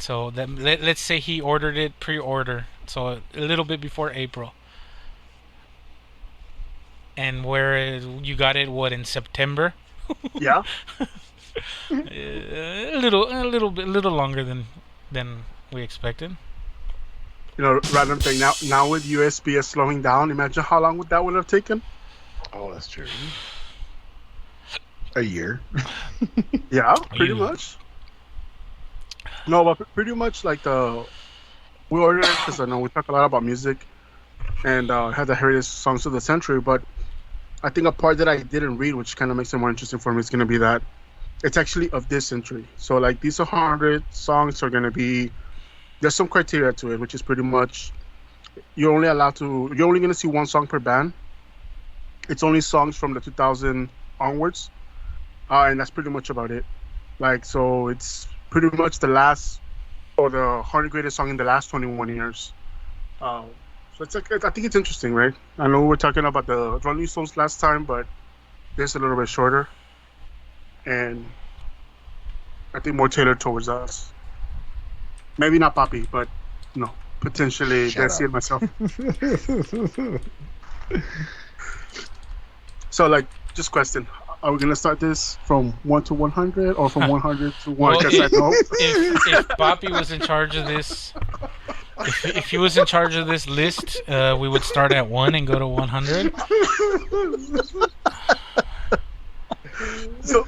So that let's say he ordered it pre-order, so a little bit before April. And where you got it, what, in September? Yeah. A little longer than we expected. You know, random thing. Now with USB slowing down, imagine how long that would have taken. Oh, that's true. A year. Yeah, pretty You- much. No, but pretty much like we ordered it because I know we talk a lot about music and had the heritage songs of the century. But I think a part that I didn't read, which kind of makes it more interesting for me, is going to be that it's actually of this century. So like these 100 songs are going to be. There's some criteria to it, which is pretty much you're only going to see one song per band. It's only songs from the 2000 onwards, and that's pretty much about it. Like, so it's pretty much the last or the 100 greatest song in the last 21 years. So it's like, I think it's interesting, right? I know we were talking about the Rolling Stones last time, but this is a little bit shorter, and I think more tailored towards us. Maybe not Papi, but no, potentially Desi and myself. So, like, just question: are we gonna start this from 1 to 100, or from 100 to 1? Well, Because I know if Papi was in charge of this, if he was in charge of this list, we would start at 1 and go to 100. So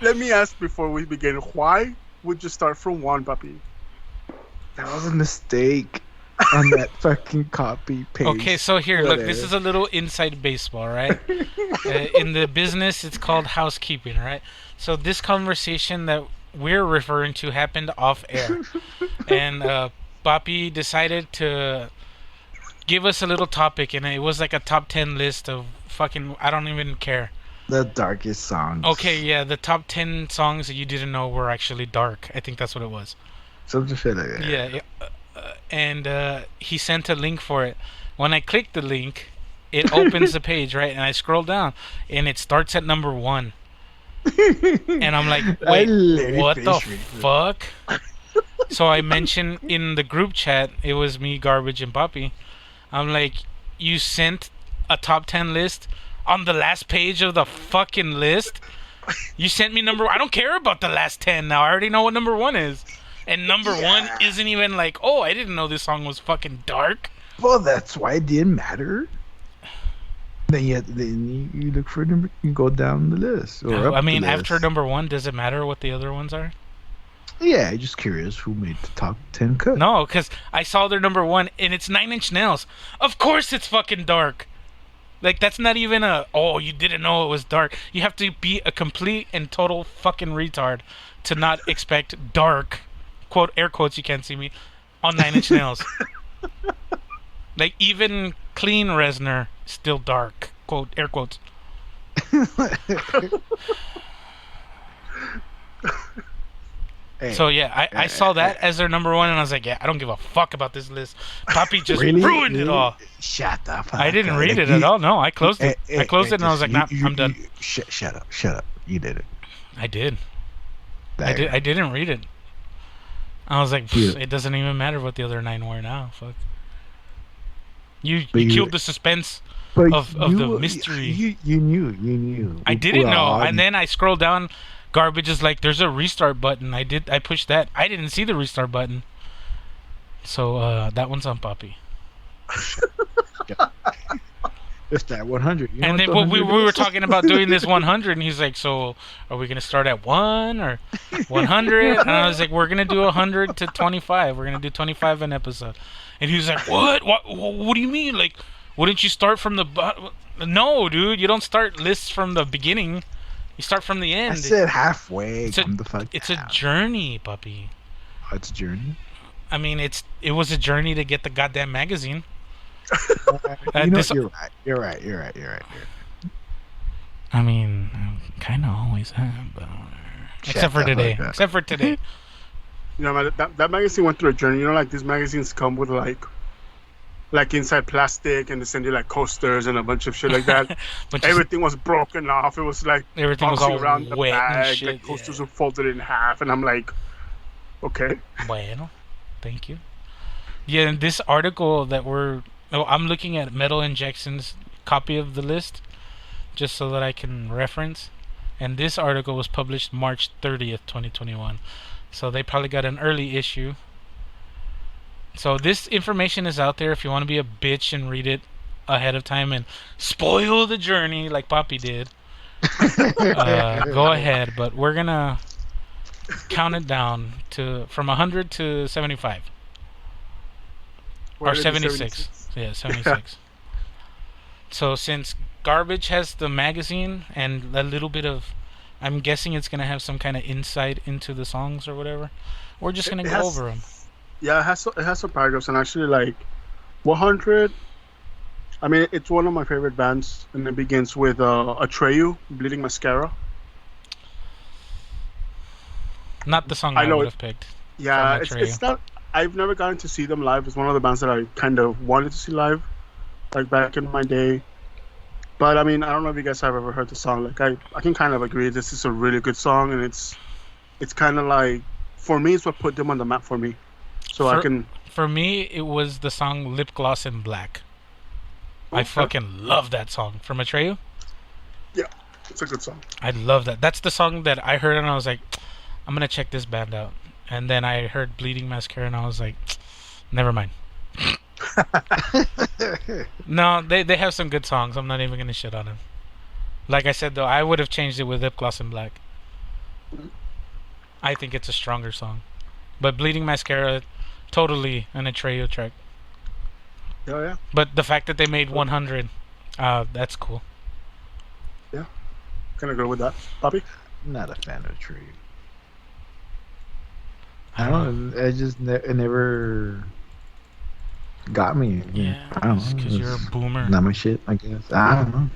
let me ask before we begin: why would you start from 1, Papi? That was a mistake. on that fucking copy paste. Okay, so here, look, this whatever. is a little inside baseball, right? In the business, it's called housekeeping, right? So this conversation that we're referring to happened off air, and Papi decided to give us a little topic, and it was like a top 10 list of fucking, I don't even care. The darkest songs. Okay, yeah, the top 10 songs that you didn't know were actually dark. I think that's what it was. Some shit like that. Yeah, and he sent a link for it. When I click the link, it opens the page, right? And I scroll down, and it starts at number 1. And I'm like, wait, what the fuck? So I mentioned in the group chat, it was me, Garbage, and Papi. I'm like, you sent a top 10 list on the last page of the fucking list? You sent me I don't care about the last 10 now. I already know what number 1 is. And number 1 isn't even like, oh, I didn't know this song was fucking dark. Well, that's why it didn't matter. Then you look for number. You go down the list. Or up I mean, the list. after number 1, does it matter what the other ones are? Yeah, I'm just curious who made the top 10 cut. No, because I saw their number 1, and it's 9 Inch Nails. Of course it's fucking dark. Like, that's not even oh, you didn't know it was dark. You have to be a complete and total fucking retard to not expect dark, quote, air quotes, you can't see me, on 9 Inch Nails. Like, even clean Reznor, still dark, quote, air quotes. Hey, So yeah, I saw that as their number 1, and I was like, yeah, I don't give a fuck about this list. Papi just Really? ruined it all. Shut the fuck I didn't up. read it at all. No, I closed it. I closed it, and I was like, nah, I'm done. Shut up. You did it. I did. There. I didn't read it. I was like, Yeah. it doesn't even matter what the other 9 were now. Fuck. You But you- killed the suspense But of the mystery. You knew. I didn't know, Well, and then I scrolled down. Garbage is like, there's a restart button. I pushed that. I didn't see the restart button. So that one's on Papi. It's that 100. You know And what then the we 100 were is? talking about doing this 100, and he's like, so are we going to start at 1 or 100? And I was like, we're going to do 100 to 25. We're going to do 25 an episode. And he was like, what? What do you mean? Like, wouldn't you start from the bottom? No, dude, you don't start lists from the beginning. You start from the end. I said halfway. It's Come the fuck it's down. a journey, puppy. Oh, it's a journey. I mean, it was a journey to get the goddamn magazine. You know, this- you're right. I mean, kind of always have, but Shut except for the today. fuck up. Except for today. You know, man, that magazine went through a journey. You know, like these magazines come with like inside plastic, and they send you like coasters and a bunch of shit like that. But just- Everything was broken off. It was like Everything was bouncing all around the wet and bag. shit, Like coasters yeah. were folded in half, and I'm like, okay. Bueno, thank you. Yeah, and this article that I'm looking at Metal Injection's copy of the list, just so that I can reference. And this article was published March 30th, 2021. So they probably got an early issue. So this information is out there if you want to be a bitch and read it ahead of time and spoil the journey like Papi did. Go ahead, but we're gonna count it down from 100 to 75 Where or did the 76. Yeah, 76. So since Garbage has the magazine and a little bit of, I'm guessing it's gonna have some kind of insight into the songs or whatever. We're just gonna It go has- over them. Yeah, it has some paragraphs, and actually, like 100. I mean, it's one of my favorite bands, and it begins with Atreyu, Bleeding Mascara. Not the song I I know would it- have picked. Yeah, From it's not. I've never gotten to see them live. It's one of the bands that I kind of wanted to see live, like back in my day. But I mean, I don't know if you guys have ever heard the song. Like, I can kind of agree. This is a really good song, and it's kind of like, for me, it's what put them on the map for me. So I can. For me, it was the song Lip Gloss in Black. I Okay. fucking love that song. From Atreyu? Yeah, it's a good song. I love that. That's the song that I heard and I was like, I'm gonna check this band out. And then I heard Bleeding Mascara and I was like, never mind. No, they have some good songs. I'm not even gonna shit on them. Like I said though, I would have changed it with Lip Gloss in Black. I think it's a stronger song. But Bleeding Mascara, totally an Atreyu track. Oh yeah. But the fact that they made 100, that's cool. Kind of go with that, Poppy. Not a fan of Tree. I don't know. It never got me. Yeah, I don't know. because you're a boomer. Not my shit, I guess. I don't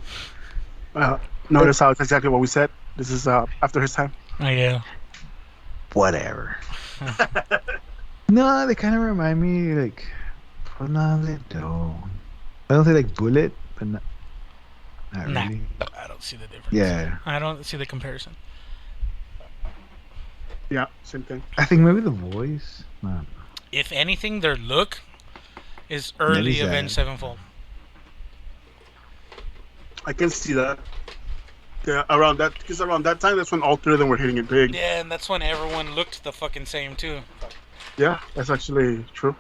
know. Notice how it's exactly what we said. This is after his time. Oh, yeah. Whatever. No, they kind of remind me like. Well, no, they don't. I don't say like Bullet, but not Nah, really. I don't see the difference. Yeah. I don't see the comparison. Yeah, same thing. I think maybe the voice. No. If anything, their look is early Maybe that. Avenged Sevenfold. I can see that. Yeah, around that time, that's when all three of them were hitting it big. Yeah, and that's when everyone looked the fucking same too. Yeah, that's actually true.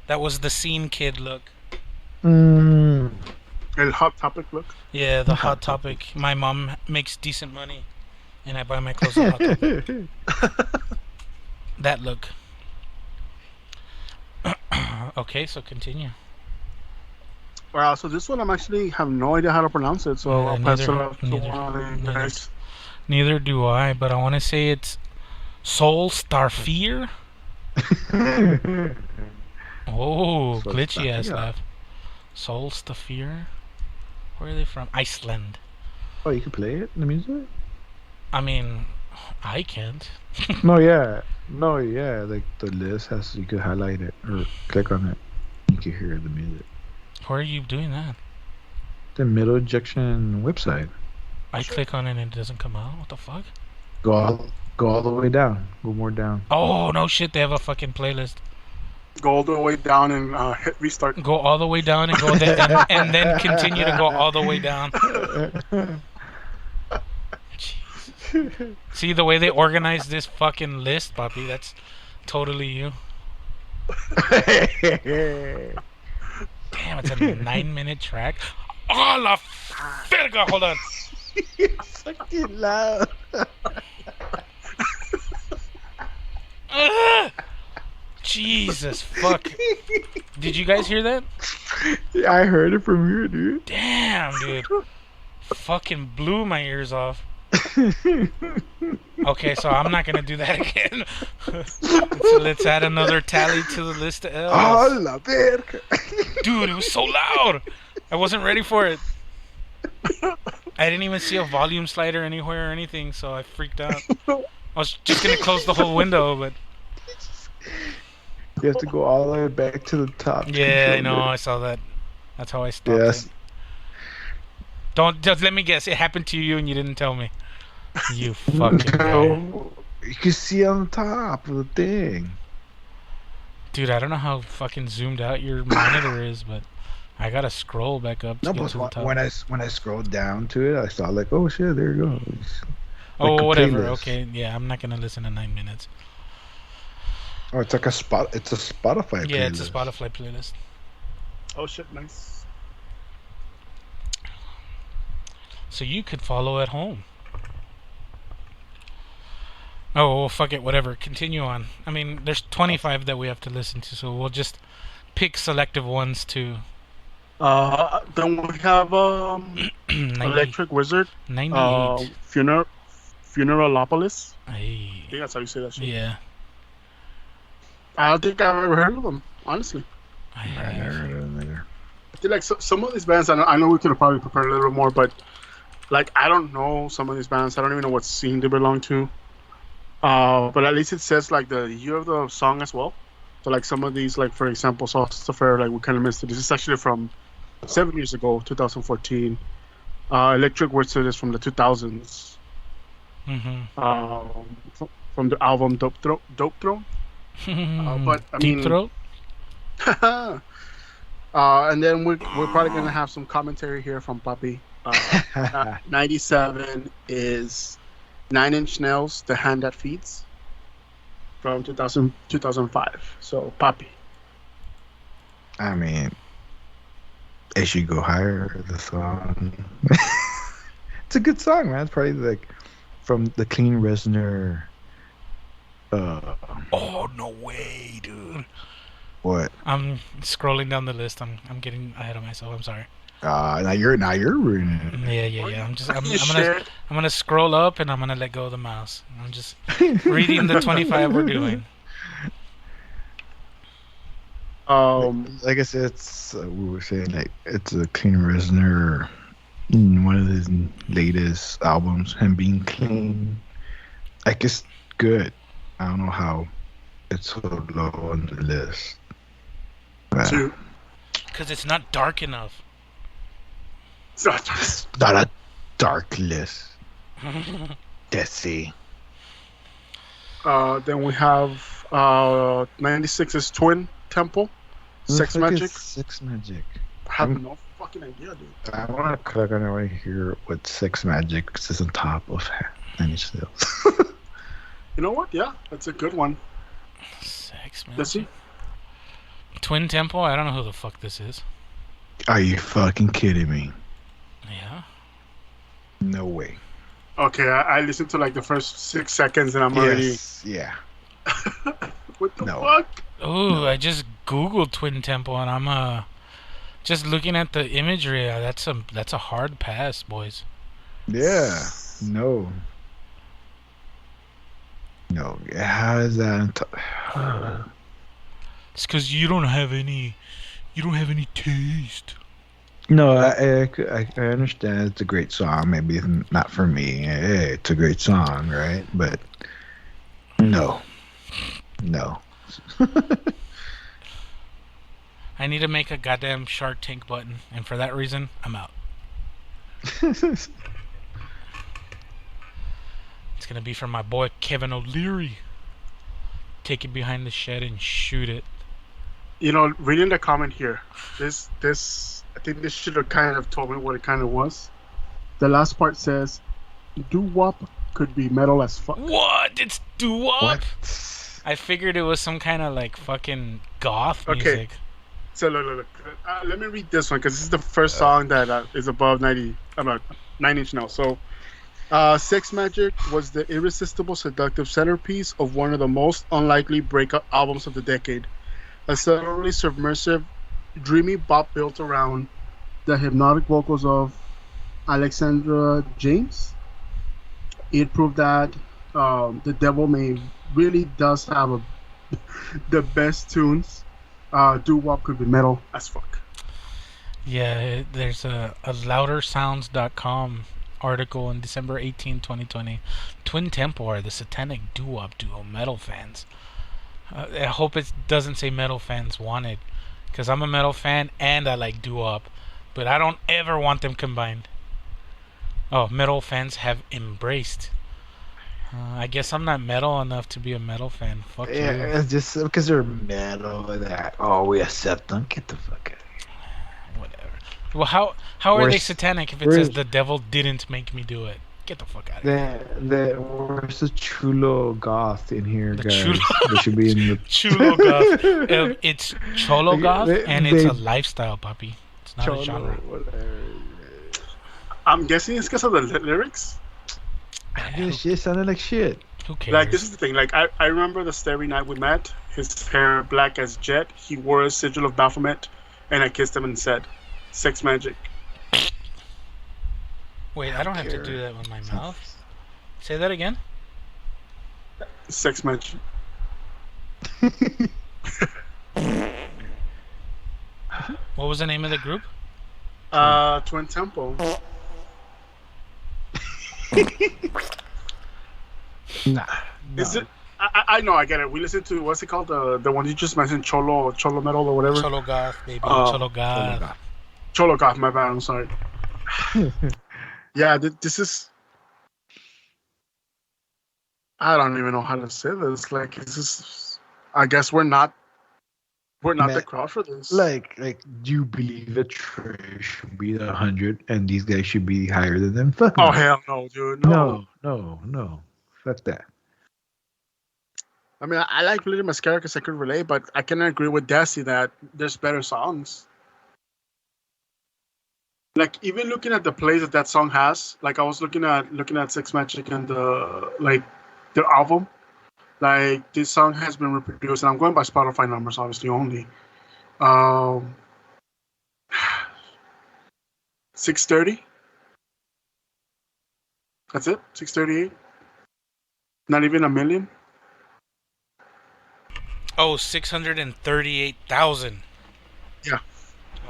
That was the Scene Kid look. Mm. And Hot Topic look. Yeah, the Hot Topic. My mom makes decent money, and I buy my clothes at Hot Topic. That look. Okay, so continue. Wow, so this one I'm actually have no idea how to pronounce it, so I'll pass it off to one of you guys. Neither do I, but I want to say it's Soul Starfear. Oh, Soul glitchy ass Starfear. laugh. Soul Starfear. Where are they from? Iceland. Oh, you can play it in the music? I mean, I can't. No, yeah. Like the list has, you could highlight it or click on it. You can hear the music. Where are you doing that? The middle ejection website. I click on it and it doesn't come out. What the fuck? Go all the way down. Go more down. Oh, no shit. They have a fucking playlist. Go all the way down and hit restart. Go all the way down and go there and then continue to go all the way down. Jesus. See the way they organize this fucking list, Poppy? That's totally you. Damn, it's a 9-minute track. Oh, la verga! Hold on. Fucking loud. Jesus, fuck. Did you guys hear that? Yeah, I heard it from here, dude. Damn, dude. Fucking blew my ears off. Okay, so I'm not gonna do that again. Let's add another tally to the list of L's. Oh, la verga. Dude, it was so loud. I wasn't ready for it. I didn't even see a volume slider anywhere or anything, so I freaked out. I was just gonna close the whole window, but You have to go all the way back to the top. to yeah, I control know. it. I saw that. That's how I stopped Yes. it. Don't just let me guess. It happened to you and you didn't tell me. You fucking guy. No, you can see on top of the thing. Dude, I don't know how fucking zoomed out your monitor is, but I gotta scroll back up to No, get but to the top. when I scrolled down to it, I saw like, oh shit, there it goes. Oh, like a whatever. playlist. Okay, yeah, I'm not gonna listen to 9 minutes. Oh, it's like a spot. It's a Spotify. Yeah, playlist. it's a Spotify playlist. Oh shit, nice. So you could follow at home. Oh, well, fuck it, whatever. Continue on. I mean, there's 25 that we have to listen to, so we'll just pick selective ones to Then we have 90, Electric Wizard, 98. Funeralopolis. I Ay, think that's how you say that shit. yeah. I don't think I've ever heard of them, honestly. I I have. never heard of them either. I feel like some of these bands, I know we could have probably prepared a little more, but like I don't know some of these bands. I don't even know what scene they belong to. But at least it says like the year of the song as well. So like some of these, like for example, Sauce Affair, like we kind of missed it. This is actually from 7 years ago, 2014. Electric Wizard is from the 2000s. Mm-hmm. From the album Dope Throne. But I Deep mean, Throat? and then we're probably gonna have some commentary here from Papi. 97 is 9 Inch Nails, The Hand That Feeds, from 2005. So Papi. I mean, it should go higher. The song. It's a good song, man. It's probably like from the Clean Reznor. Oh, no way, dude. What? I'm scrolling down the list. I'm getting ahead of myself. I'm sorry. Now you're ruining Yeah. You shit. I'm gonna scroll up and I'm gonna let go of the mouse. I'm just reading the 25 we're doing. Like I said, it's we were saying like it's a clean Reznor, one of his latest albums. Him being clean, like it's good. I don't know how it's so low on the list. Two. Because it's not dark enough. It's not a dark list. Desi. Then we have 96's Twin Temple, Sex Magic. Sex Magic. I have no fucking idea, dude. I want to click on it right here what Sex Magic is on top of Nine-Inch Nails. You know what? Yeah, that's a good one. Sex Let's see. Magic. Twin Temple? I don't know who the fuck this is. Are you fucking kidding me? Yeah. No way. Okay, I listened to like the first 6 seconds and I'm already. Yeah. What the No. fuck? Oh, I just googled Twin Temple and I'm just looking at the imagery. That's a hard pass, boys. Yeah. No. No. How is that? It's because you don't have any taste. No, I understand it's a great song. Maybe it's not for me. Hey, it's a great song, right? But no. I need to make a goddamn Shark Tank button, and for that reason, I'm out. It's gonna be from my boy Kevin O'Leary. Take it behind the shed and shoot it. You know, reading the comment here, this I think this should have kind of told me what it kind of was. The last part says, "Do-Wop could be metal as fuck." What? It's Do-Wop? What? I figured it was some kind of like fucking goth Okay. music. So look. Let me read this one because this is the first song that is above 90. I'm not 9-inch now. So, Sex Magic was the irresistible, seductive centerpiece of one of the most unlikely breakup albums of the decade. A subtly submersive, dreamy bop built around the hypnotic vocals of Alexandra James. It proved that the Devil May really does have the best tunes. Do-Wop could be metal as fuck. Yeah, there's a loudersounds.com article on December 18, 2020. Twin Temple are the satanic doo-wop duo metal fans. I hope it doesn't say metal fans wanted, because I'm a metal fan and I like doo-wop, but I don't ever want them combined. Oh, metal fans have embraced. I guess I'm not metal enough to be a metal fan. Fuck you. Yeah, it's just because they're metal that we accept them. Get the fuck out of here. Whatever. Well, how are they Where's- satanic if it where's- says the devil didn't make me do it? Get the fuck out of here. Where's the chulo goth in here, The guys? chulo- They should be in the Chulo goth. It's cholo goth, They- and it's a they- lifestyle, puppy. It's not a genre. I'm guessing it's because of the lyrics. This shit sounded like shit. Who cares? Like, this is the thing. Like, I remember the starry night we met. His hair black as jet. He wore a sigil of Baphomet, and I kissed him and said, "Sex Magic." Wait, I don't have to do that with my mouth. Say that again. Sex Magic. What was the name of the group? Twin Temple. Nah. Is it? I know. I get it. We listened to what's it called? The one you just mentioned, Cholo Metal or whatever. Cholo goth, baby. Oh, Cholo goth. Cholo Goth. My bad. I'm sorry. Yeah, this is. I don't even know how to say this. Like, this is. I guess we're not the crowd for this. Like, do you believe that Trish should be the 100 and these guys should be higher than them? Fuck Oh no. hell no, dude. No. No. Fuck that. I mean, I like Bleeding Mascara because I could relate, but I can agree with Desi that there's better songs. Like, even looking at the plays that song has, like I was looking at Sex Magic and their album, Like this song has been reproduced, and I'm going by Spotify numbers, obviously only. 630. That's it. 638. Not even a million. Oh, 638,000. Yeah.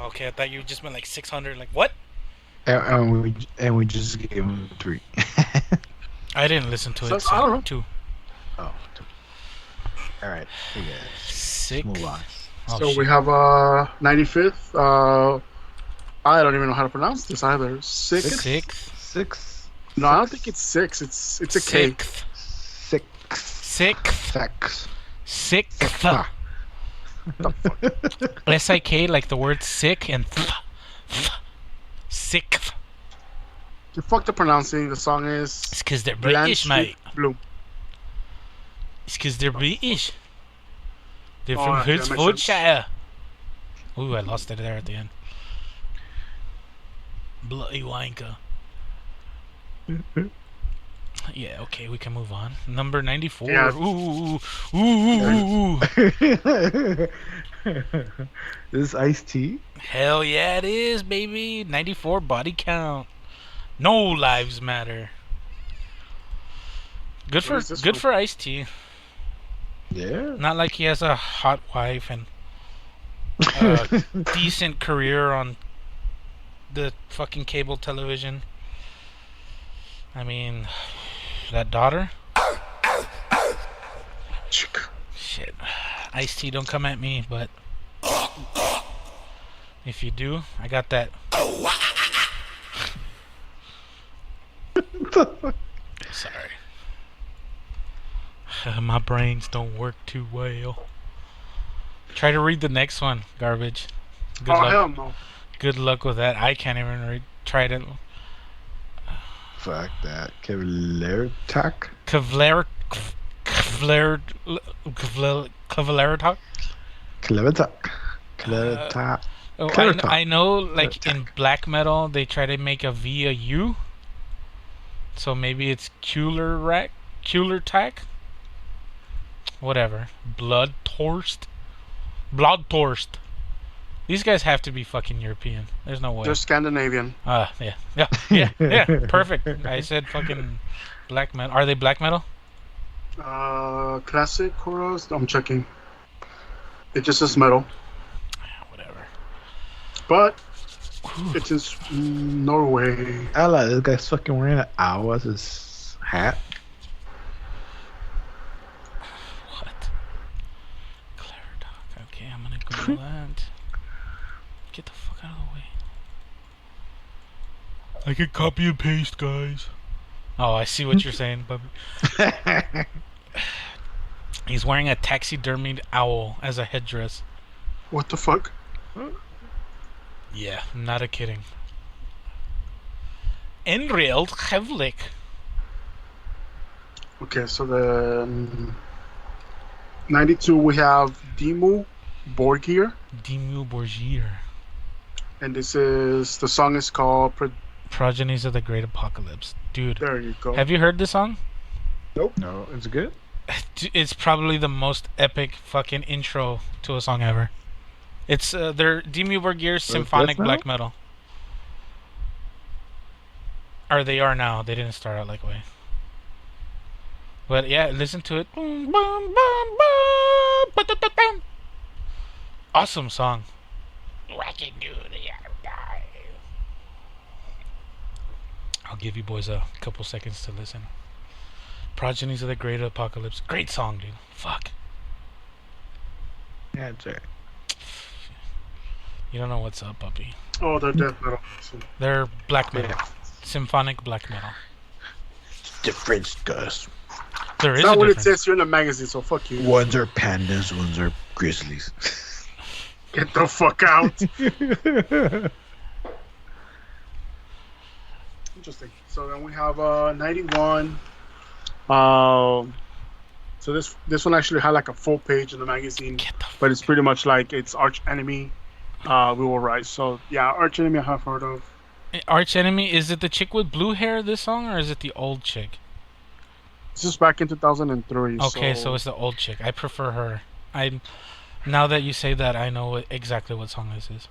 Okay, I thought you just meant like 600. Like what? And we just gave him 3. I didn't listen to it. So, I don't know. 2. Oh. All right. We got it. Sick. Move on. Oh, So shit. we have 95th. I don't even know how to pronounce this either. Sixth? 6th. 6. No, I don't think it's 6. It's a K. 6th. 6. 6th. 6. 6th. S-I-K, like the word sick, and sick. You fucked up pronouncing. The song is It's because they're British, mate. Blue. It's because they're British. They're Oh, from yeah, that makes Hertfordshire. Ooh, I lost it there at the end. Bloody wanker. Yeah, okay, we can move on. Number 94. Yeah. Ooh. This is Ice-T. Hell yeah, it is, baby. 94 body count. No lives matter. Good What is this for one? Ice-T. Yeah. Not like he has a hot wife and a decent career on the fucking cable television. I mean, that daughter? Shit. Ice-T, don't come at me, but if you do, I got that. Sorry. My brains don't work too well. Try to read the next one, garbage. Good luck. Hell no. Good luck with that. I can't even read. Try it. Fuck that. Cavalier-Tac? Cavaleratalk. Clever-Tac. Clever-Tac. Oh, Clever talk. I know, like Clever in black metal, they try to make a V a U. So maybe it's Cooler Tack. Whatever. Bloodthirst. These guys have to be fucking European. There's no way. They're Scandinavian. Yeah. Perfect. I said fucking black metal. Are they black metal? Classic chorus. I'm checking. It just says metal, Whatever. but it's in Norway. I like this guy's fucking wearing an owl as his hat. What? Clever Talk. Okay, I'm gonna Google that. Get the fuck out of the way. I can copy and paste, guys. Oh, I see what you're saying, Bubby. He's wearing a taxidermied owl as a headdress. What the fuck? Yeah, not a kidding. Enrield Hevlik. Okay, so the 92 we have Dimmu Borgir, Dimmu Borgir. and the song is called Progenies of the Great Apocalypse. Dude, There you go. have you heard this song? No, it's good. It's probably the most epic fucking intro to a song ever. It's their Dimmu Borgir's symphonic death black metal. Or they are now. They didn't start out like way. But yeah, listen to it. Awesome song. I'll give you boys a couple seconds to listen. Progenies of the Great Apocalypse. Great song, dude. Fuck. Yeah, it's alright. You don't know what's up, puppy. Oh, they're death metal. They're black metal. Symphonic black metal. Difference, Gus. There is It's not a what it difference. says here in the magazine, so fuck you. Ones are pandas, ones are grizzlies. Get the fuck out. Interesting. So then we have 91. So this one actually had like a full page in the magazine, but it's pretty much like it's Arch Enemy, We Will Rise. So yeah, Arch Enemy I have heard of. Arch Enemy, is it the chick with blue hair this song, or is it the old chick? This is back in 2003. Okay, so it's the old chick. I prefer her. Now that you say that, I know exactly what song this is.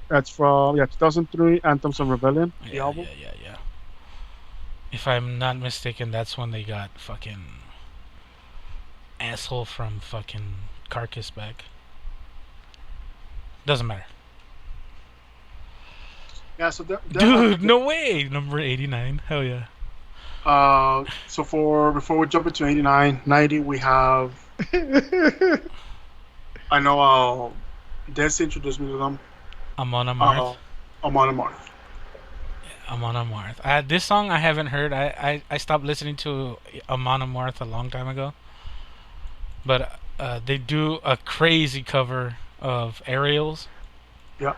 That's from 2003 Anthems of Rebellion. The Yeah, album. yeah. If I'm not mistaken, that's when they got fucking asshole from fucking Carcass back. Doesn't matter. Yeah. So Dude, no way! Number 89. Hell yeah. So before we jump into 89, 90, we have. I know. Desi introduced me to them. Amon Amarth. Amon Amarth. Amon Amarth. This song I haven't heard. I stopped listening to Amon Amarth a long time ago. But they do a crazy cover of Aerials. Yeah.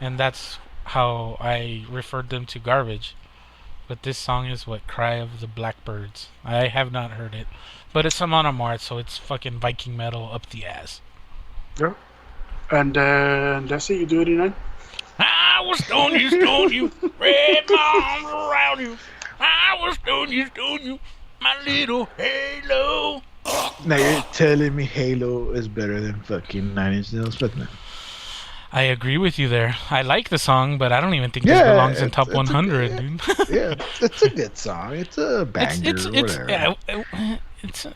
And that's how I referred them to garbage. But this song is what Cry of the Blackbirds. I have not heard it. But it's Amon Amarth, so it's fucking Viking metal up the ass. Yeah. And then Desi, you do 89? I will stone you, red arms around you. I will stone you, my little halo. Now you're telling me Halo is better than fucking Nine Inch Nails, but no. I agree with you there. I like the song, but I don't even think this belongs in top 100, dude. Yeah, it's a good song. It's a banger or whatever. It's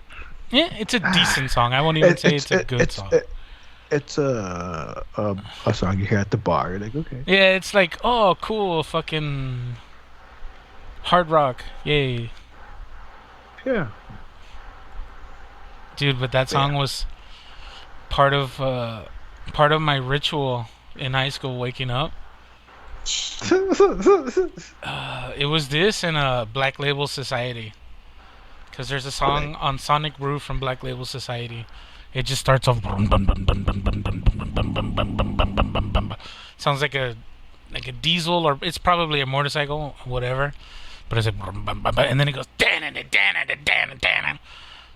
a decent song. I won't even say it's a good song. It's a song you hear at the bar. You're like, okay. Yeah, it's like, oh, cool, fucking hard rock, yay. Yeah. Dude, but that song was part of my ritual in high school waking up. It was this and Black Label Society. Because there's a song on Sonic Brew from Black Label Society. It just starts off. Sounds like a diesel, or it's probably a motorcycle, whatever. But it's like, and then it goes.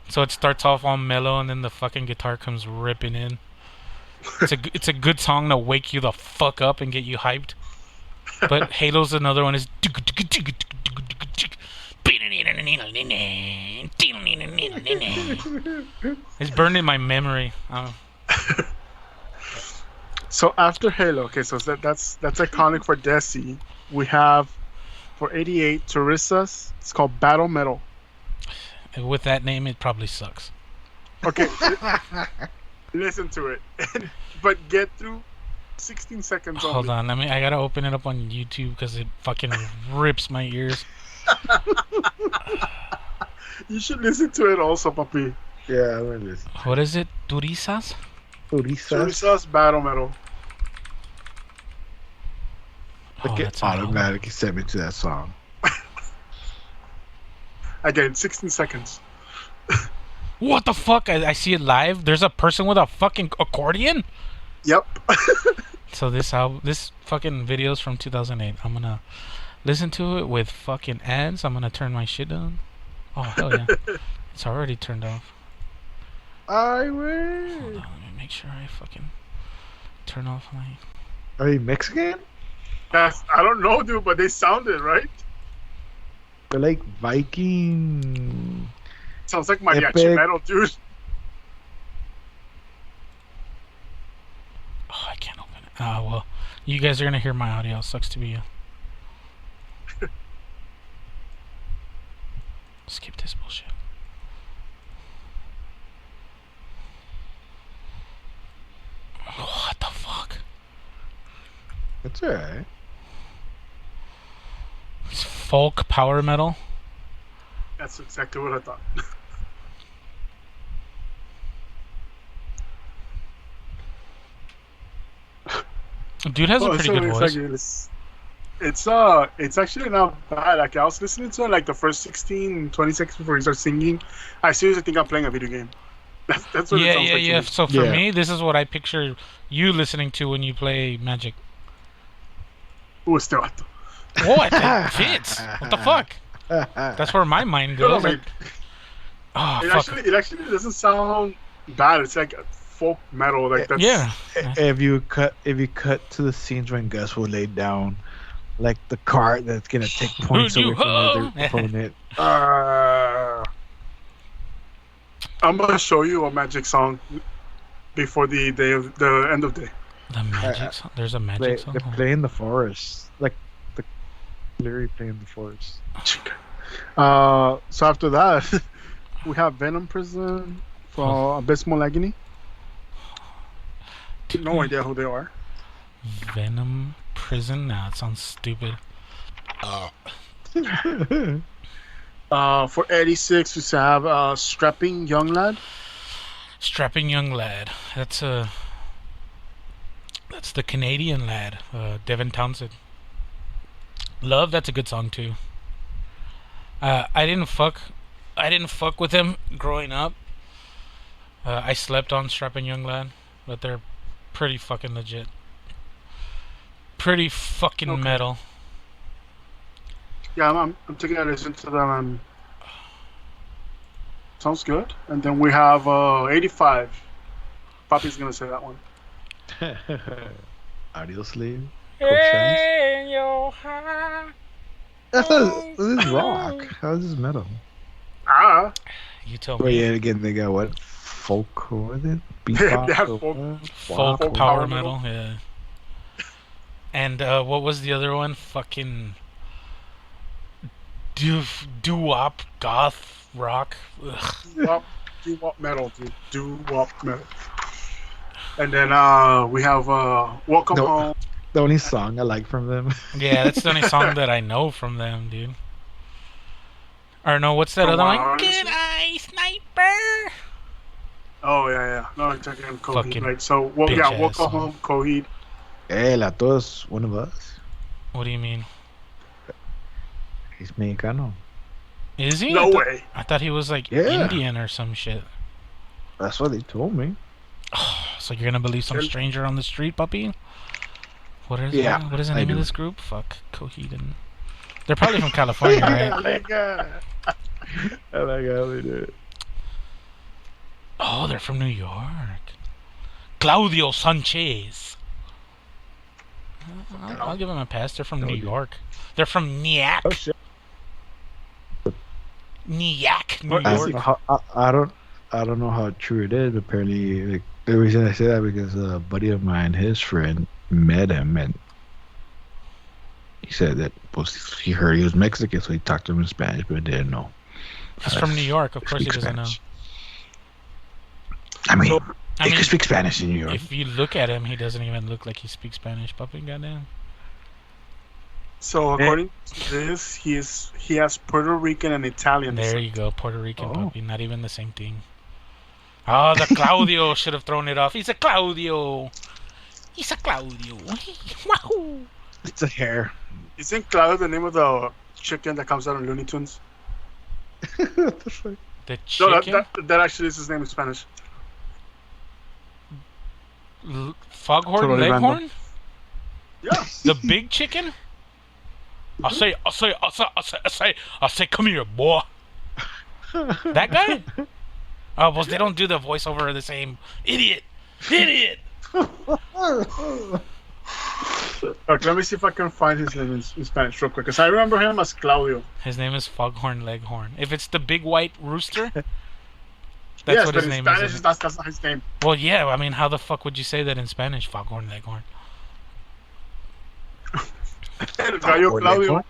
So it starts off all mellow, and then the fucking guitar comes ripping in. It's a good song to wake you the fuck up and get you hyped. But Halo's another one is. It's burned in my memory. So after Halo, okay, so that's iconic for Desi. We have for 88 Teresa's. It's called Battle Metal. With that name, it probably sucks. Okay, listen to it, but get through 16 seconds. Hold on, I gotta open it up on YouTube because it fucking rips my ears. You should listen to it also, papi. Yeah, I'm gonna listen. What is it? Turisas? Teresa's Battle Metal. It automatically sent me to that song. Again, 16 seconds. What the fuck? I see it live. There's a person with a fucking accordion? Yep. So this fucking video's from 2008. I'm gonna listen to it with fucking ads. I'm gonna turn my shit down. Oh, hell yeah. It's already turned off. I will. Hold on, let me make sure I fucking turn off my... Are you Mexican? Yes, I don't know, dude, but they sounded right. They're like Viking. Sounds like mariachi Epic. metal, dude. Oh, I can't open it. Well, you guys are gonna hear my audio. Sucks to be you. Skip this bullshit. What the fuck? That's alright. It's folk power metal. That's exactly what I thought. Dude has a pretty good voice. It's actually not bad. Like, I was listening to it like the first 20 seconds before he starts singing. I seriously think I'm playing a video game. That's what it sounds like to me. So for me, this is what I picture you listening to when you play Magic. Este vato. What? It fits. What the fuck? That's where my mind goes. Like, oh, fuck. It actually doesn't sound bad. It's like folk metal. Like that's Yeah. If you cut to the scenes when Gus will lay down like the card that's gonna take points away from Ho-ho! their opponent. I'm gonna show you a magic song before the day of the end of day. The magic song. There's a magic song. They play in the forest, like the literally play in the forest. So after that, we have Venom Prison for Abysmal Agony. No idea who they are. Venom Prison? Nah, it sounds stupid. For 86, we have Strapping Young Lad. Strapping Young Lad. That's the Canadian lad, Devin Townsend. Love, that's a good song too. I didn't fuck with him growing up. I slept on Strapping Young Lad, but they're pretty fucking legit. Pretty fucking metal. Yeah, I'm taking a listen to them. Sounds good. And then we have 85. Papi's gonna say that one. Audio Slave. Hey, yo, hi. This is rock. How is this metal? You tell But me. yeah, again, they got what? Folk, what is it? They have Folk power metal, yeah. And what was the other one? Fucking Do-Wop goth rock. Ugh. Do-Wop metal, dude. Do-Wop metal. And then we have Welcome Home. The only song I like from them. Yeah, that's the only song that I know from them, dude. Or no, what's that From other one? Honestly? Good Eye Sniper. Oh yeah. No, I'm checking Coheed, Fucking right? So bitch ass Welcome song. Home, Coheed. Hey, Lato's one of us. What do you mean? He's Mexicano. Is he? No way. I thought he was like Yeah. Indian or some shit. That's what they told me. So you're gonna believe some stranger on the street, puppy? What is Yeah, what is the I name of do. this group? Fuck, Coheed and... They're probably from California, right? I like how they do it. Oh, they're from New York. Claudio Sanchez. I'll give him a pass. They're from New York. They're from Nyack. Oh shit! Nyack, New I don't, York. know I don't know how true it is. But apparently, like, the reason I say that because a buddy of mine, his friend, met him, and he said that he heard he was Mexican, so he talked to him in Spanish, but didn't know. He's from New York. Of course he Speak doesn't know. Spanish. I mean, I he mean, could speak Spanish in New York. if you look at him, he doesn't even look like he speaks Spanish, puppy. Goddamn. So according to this, he has Puerto Rican and Italian. There descent. you go, Puerto Rican, Oh. puppy. Not even the same thing. Oh, the Claudio should have thrown it off. He's a Claudio. He's a Claudio. Wahoo! It's a hair. Isn't Claudio the name of the chicken that comes out on Looney Tunes? What the fuck? The No, chicken? that actually is his name in Spanish. Foghorn Totally Leghorn? random. Yeah. The big chicken? I say, come here, boy. That guy? Oh, well, they don't do the voiceover the same. Idiot! Okay, let me see if I can find his name in Spanish real quick, because I remember him as Claudio. His name is Foghorn Leghorn. If it's the big white rooster, that's Yes, what but his in name Spanish, is. that's not his name. Well, yeah, I mean, how the fuck would you say that in Spanish, Foghorn Leghorn? El Gallo Claudio.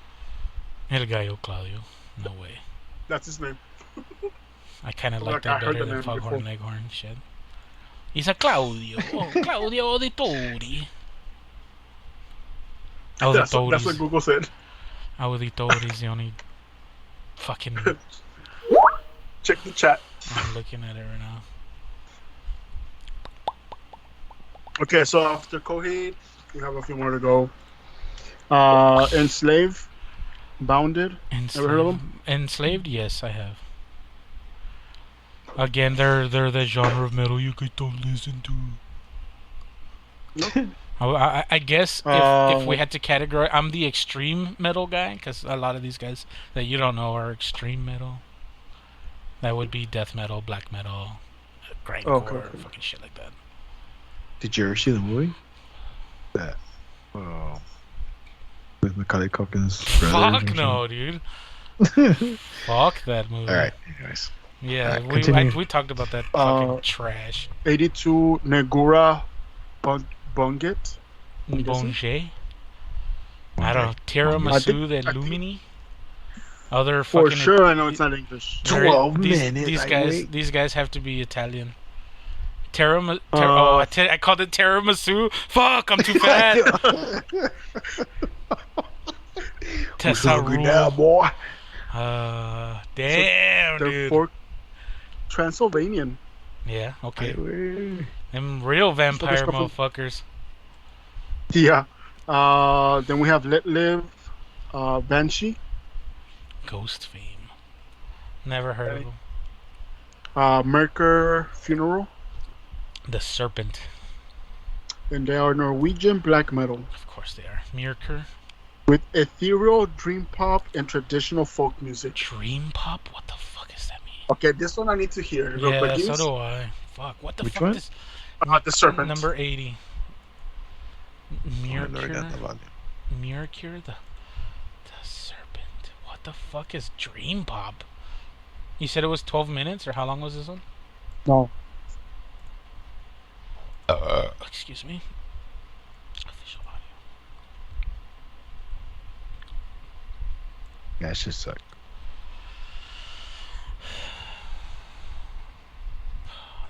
El Gallo Claudio. No way. That's his name. I kind of Well, like I that heard better the than name Foghorn before. Leghorn shit. He's a Claudio. Oh, Claudio Auditori. That's what Auditori's. Google said. Auditori's the only fucking... Check the chat. I'm looking at it right now. Okay, so after Coheed, we have a few more to go. Enslave, Bounded. Ever heard of them? Enslaved? Yes, I have. Again, they're the genre of metal you guys don't listen to. I guess if we had to categorize, I'm the extreme metal guy, because a lot of these guys that you don't know are extreme metal. That would be death metal, black metal, grindcore, Okay. fucking shit like that. Did you ever see the movie? That with with Macaulay Culkin's brother. Fuck no, dude. Fuck that movie. All right. Anyways. Yeah, Alright, continue. we talked about that fucking trash. 82 Negura Bunget. Bonge. I don't know. Tiramisu de Lumini. Other For fucking. sure, I know it's not English. 12 these, minutes. These like, guys, wait. these guys have to be Italian. I called it tiramisu. Fuck, I'm too fat. Hungry now, boy. Damn, They're dude. for Transylvanian. Yeah, okay. Wait. Them real vampire So this couple- motherfuckers. Yeah. Then we have Let Live, Banshee, Ghost fame. Never heard of them. Merker Funeral, The Serpent. and they are Norwegian black metal Of course they are. Mirker. with ethereal dream pop and traditional folk music. Dream Pop? What the fuck is that mean? Okay, this one I need to hear. Real Yeah, quick. Give so me do I. Fuck, what the Which fuck one? is the Serpent. number 80? I never got the Mirker? volume. Mirker? The Serpent. What the fuck is Dream Pop? You said it was 12 minutes, or how long was this one? No. Excuse me. Official audio. That shit suck.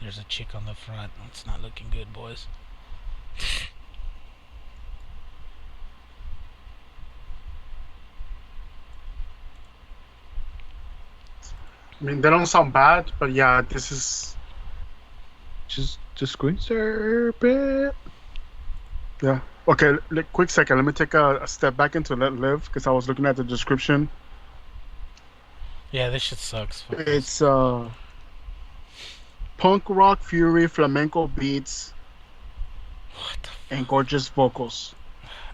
There's a chick on the front. It's not looking good, boys. I mean, they don't sound bad, but yeah, this is. Just Green Serpent. Yeah. Okay, quick second. Let me take a step back into Let Live because I was looking at the description. Yeah, this shit sucks. Fuck this. It's punk rock fury, flamenco beats, What the and gorgeous vocals.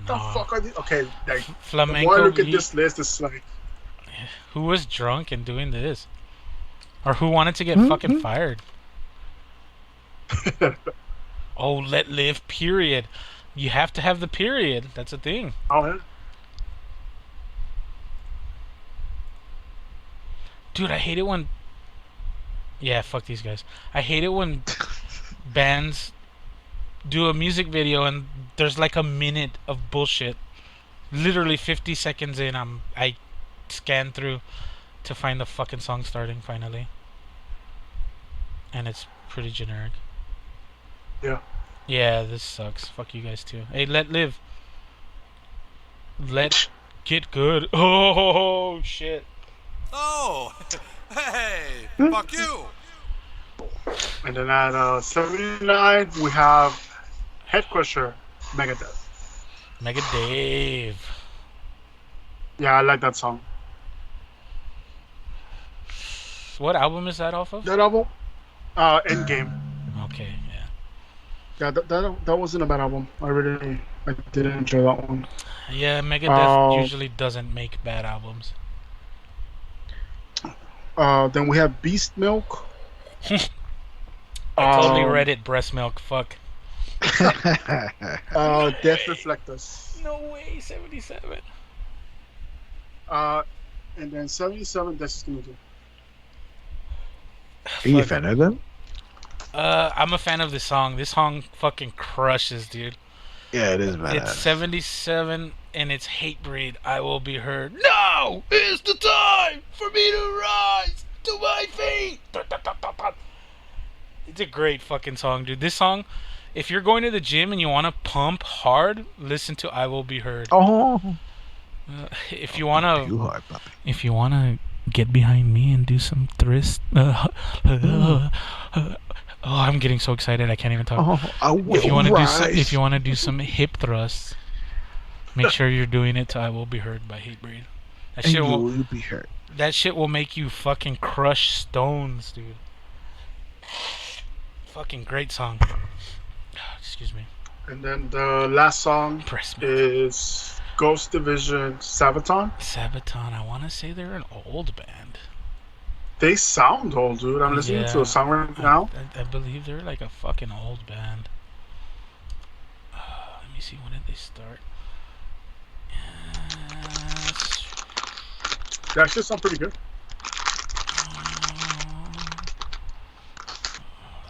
no. The fuck are these? Okay, like, the Flamenco more I look at beat? this list, it's like, Who was drunk and doing this? Or who wanted to get fucking fired? Oh, Let Live, period. You have to have the period. That's a thing. oh yeah. Dude, I hate it when... Yeah, fuck these guys. I hate it when bands do a music video and there's like a minute of bullshit. Literally 50 seconds in, I scan through to find the fucking song starting finally. And it's pretty generic. Yeah. Yeah, this sucks. Fuck you guys too. Hey, Let Live. Let Get Good. Oh, shit. Oh, hey, fuck you. And then at 79, we have Head Crusher, Megadeth. Mega Dave. Yeah, I like that song. What album is that off of? That album, Endgame. Okay, yeah. Yeah, that wasn't a bad album. I did enjoy that one. Yeah, Megadeth usually doesn't make bad albums. Then we have Beast Milk. I totally read it, breast milk. Fuck. Death Reflectors. No way, 77. And then 77, Death is gonna do. Are you a fan of them? I'm a fan of this song. This song fucking crushes, dude. Yeah, it is bad. It's 77 and it's Hatebreed. I will be heard. Now is the time for me to rise to my feet. It's a great fucking song, dude. This song, if you're going to the gym and you want to pump hard, listen to I Will Be Heard. Oh, If you want to too hard, puppy. If you want to get behind me and do some thrust... Oh, I'm getting so excited I can't even talk. Oh, I will If you want to rise. do some hip thrusts, make sure you're doing it to I Will Be Heard by Hatebreed. That And shit you will will be hurt. that shit will make you fucking crush stones, dude. Fucking great song. Excuse me. And then the last song Press me. is Ghost Division, Sabaton. Sabaton, I want to say they're an old band. They sound old, dude. I'm listening to a song right now. I believe they're like a fucking old band. Let me see, when did they start? That should sound pretty good.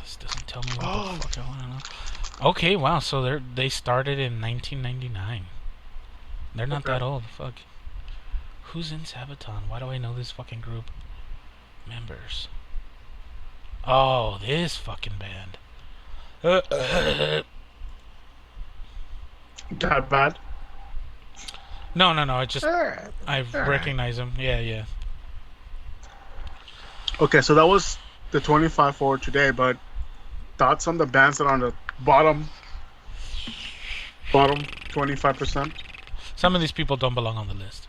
This doesn't tell me what the fuck I want to know. Okay, wow. So they started in 1999. They're not that old. Fuck. Who's in Sabaton? Why do I know this fucking group? Members. Oh, this fucking band. That bad? No. I recognize them. Yeah. Okay, so that was the 25 for today, but thoughts on the bands that are on the bottom 25%? Some of these people don't belong on the list.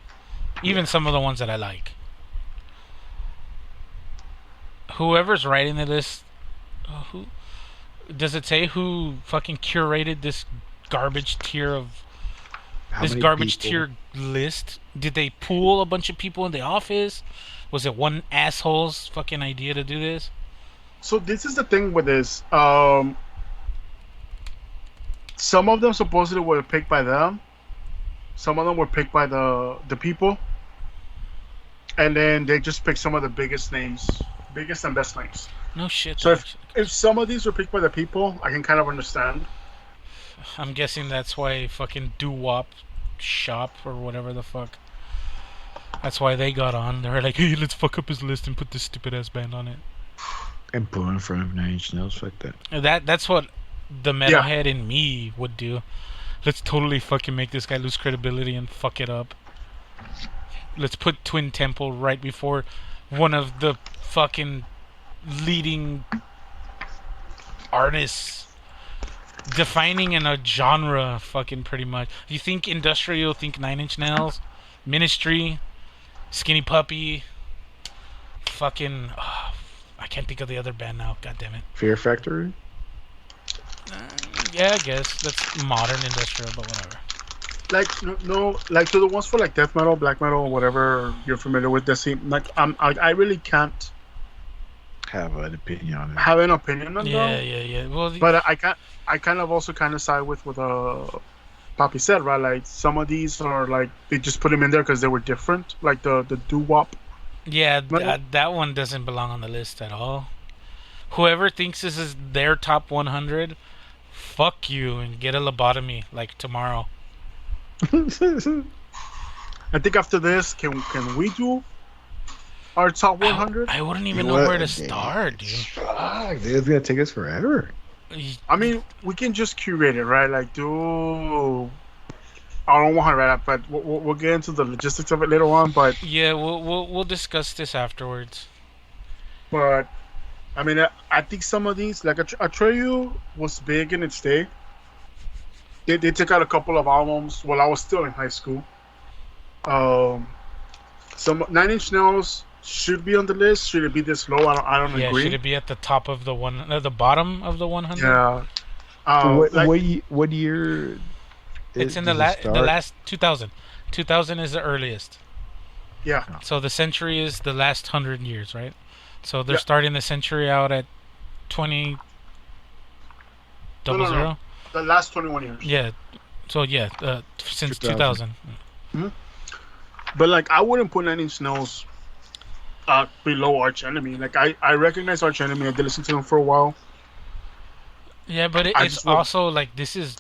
Even some of the ones that I like. Whoever's writing the list, who does it say who fucking curated this garbage tier of tier list? Did they pool a bunch of people in the office? Was it one asshole's fucking idea to do this? So this is the thing with this. Some of them supposedly were picked by them. Some of them were picked by the people. And then they just picked some of the biggest and best names. No shit. So if some of these were picked by the people, I can kind of understand. I'm guessing that's why fucking Do-Wop shop or whatever the fuck. That's why they got on. They were like, hey, let's fuck up his list and put this stupid ass band on it. And put in front of 9 Inch Nails like that. That's what the metalhead in me would do. Let's totally fucking make this guy lose credibility and fuck it up. Let's put Twin Temple right before one of the fucking leading artists defining in a genre, fucking pretty much. You think industrial, think 9 Inch Nails, Ministry, Skinny Puppy, fucking... I can't think of the other band now. God damn it. Fear Factory? Yeah, I guess. That's modern industrial, but whatever. Like, no, like to the ones for like death metal, black metal, whatever you're familiar with, the scene. Like, I really can't have an opinion on it. Have an opinion on them. Yeah. Well, but I kind of also side with what Papi said, right? Like some of these are like they just put them in there because they were different, like the Do-Wop. Yeah, that one doesn't belong on the list at all. Whoever thinks this is their top 100, fuck you and get a lobotomy like tomorrow. I think after this, can we do our top 100? I wouldn't even know where to start, dude. Fuck, it's gonna take us forever. I mean, we can just curate it, right? Like do our own 100, right? But we'll get into the logistics of it later on. But yeah, we'll discuss this afterwards. But I mean, I think some of these, like Atreyu, was big in its day. They took out a couple of albums while I was still in high school. Some 9 Inch Nails should be on the list. Should it be this low? I don't agree. Yeah, should it be at the top of the bottom of the 100? Yeah. What year? It's in the last 2000. 2000 is the earliest. Yeah. So the century is the last 100 years, right? So they're starting the century out at 20. No. The last 21 years. Yeah. So since 2000. Mm-hmm. But like, I wouldn't put 9 Inch Nails below Arch Enemy. Like, I recognize Arch Enemy. I did listen to them for a while. Yeah, but it's also like this is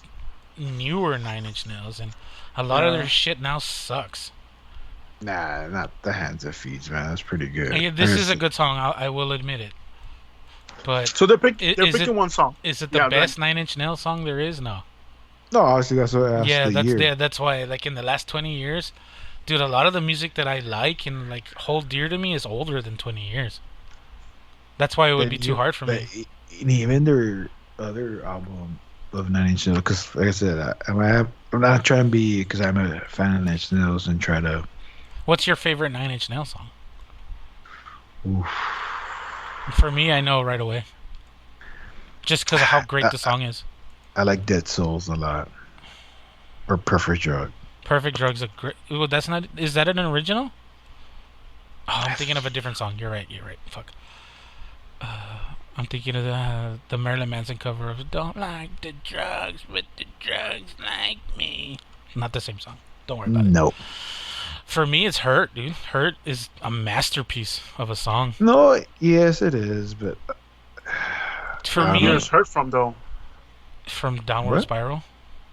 newer 9 Inch Nails, and a lot of their shit now sucks. Nah, not the Hands of Feeds, man. That's pretty good. Yeah, this is a good song. I will admit it. But so they're picking one song. Is it the best 9 Inch Nails song there is? No. No, obviously that's what I asked. That's why. Like in the last 20 years, dude, a lot of the music that I like and like hold dear to me is older than 20 years. That's why it would be too hard for me. Even their other album of 9 Inch Nails, because like I said, I'm not trying to be, because I'm a fan of 9 Inch Nails and try to. What's your favorite 9 Inch Nails song? Oof. For me, I know right away. Just because of how great the song is. I like Dead Souls a lot. Or Perfect Drug. Perfect Drug's a great... Well, that's not... Is that an original? Oh, I'm thinking of a different song. You're right. Fuck. I'm thinking of the Marilyn Manson cover of Don't Like the Drugs, but the Drugs Like Me. Not the same song. Don't worry about it. Nope. For me, it's Hurt, dude. Hurt is a masterpiece of a song. No, yes, it is, but For I me, don't know. Where's Hurt from though? from Downward What? Spiral,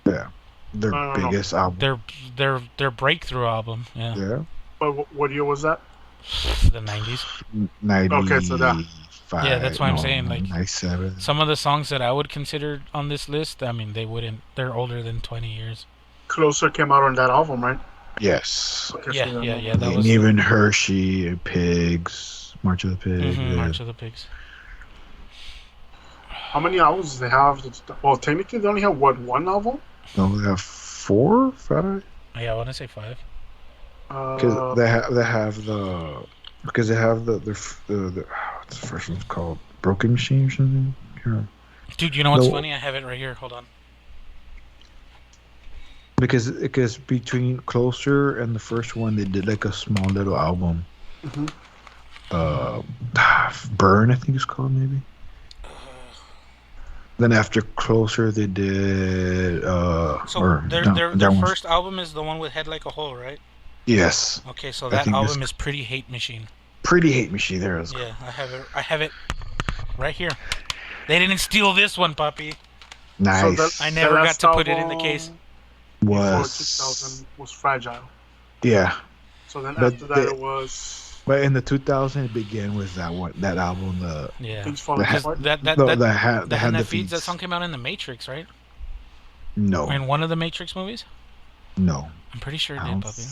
Yeah, their No. biggest album. their breakthrough album. Yeah, Yeah, But what year was that? the '90s. 95. Okay, so that- Yeah, that's why I'm saying, like, 97. Some of the songs that I would consider on this list, I mean, they're older than 20 years. Closer came out on that album, right? Yes. Okay, Yeah, so yeah, then- yeah. That And was even Hershey, Pigs, March of the Pigs. yeah. March of the Pigs. How many albums do they have? Well, technically they only have one album? No, they have 4, 5. Yeah, I want to say 5. Because they have the what's the first one's called Broken Machine or something. Yeah. Dude, you know what's No. funny? I have it right here. Hold on. Because between Closer and the first one, they did like a small little album. Mhm. Burn, I think it's called maybe. Then after Closer, they did So their one's- first album is the one with Head Like a Hole, right? Yes, Okay, so I that think album this- is Pretty Hate Machine. Pretty Hate Machine. There is. Yeah, I have it right here. They didn't steal this one, puppy. Nice. So that- I never the got last to put it in the album case. before was 2000 was Fragile. yeah, So then But after that they- it was but in the 2000 it began with that album. The Yeah. Things Falling The- Apart. That no, that the hand that the feeds that feeds. song came out in the Matrix, right? No, Or in one of the Matrix movies? no. I'm pretty sure it I did, don't puppy.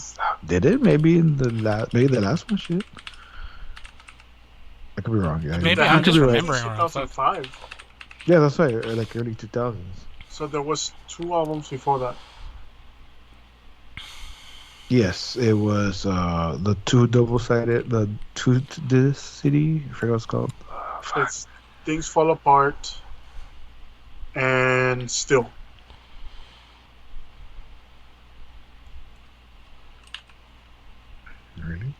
Did it? Maybe in the last one. Shit. I could be wrong. Yeah, Maybe The I'm I could just be right. remembering wrong. 2005. Yeah, that's right. Like early 2000s. So there was 2 albums before that. Yes, it was the 2 double-sided, the 2 this city. I forgot what it's called. Fuck. It's Things Fall Apart and Still. Really?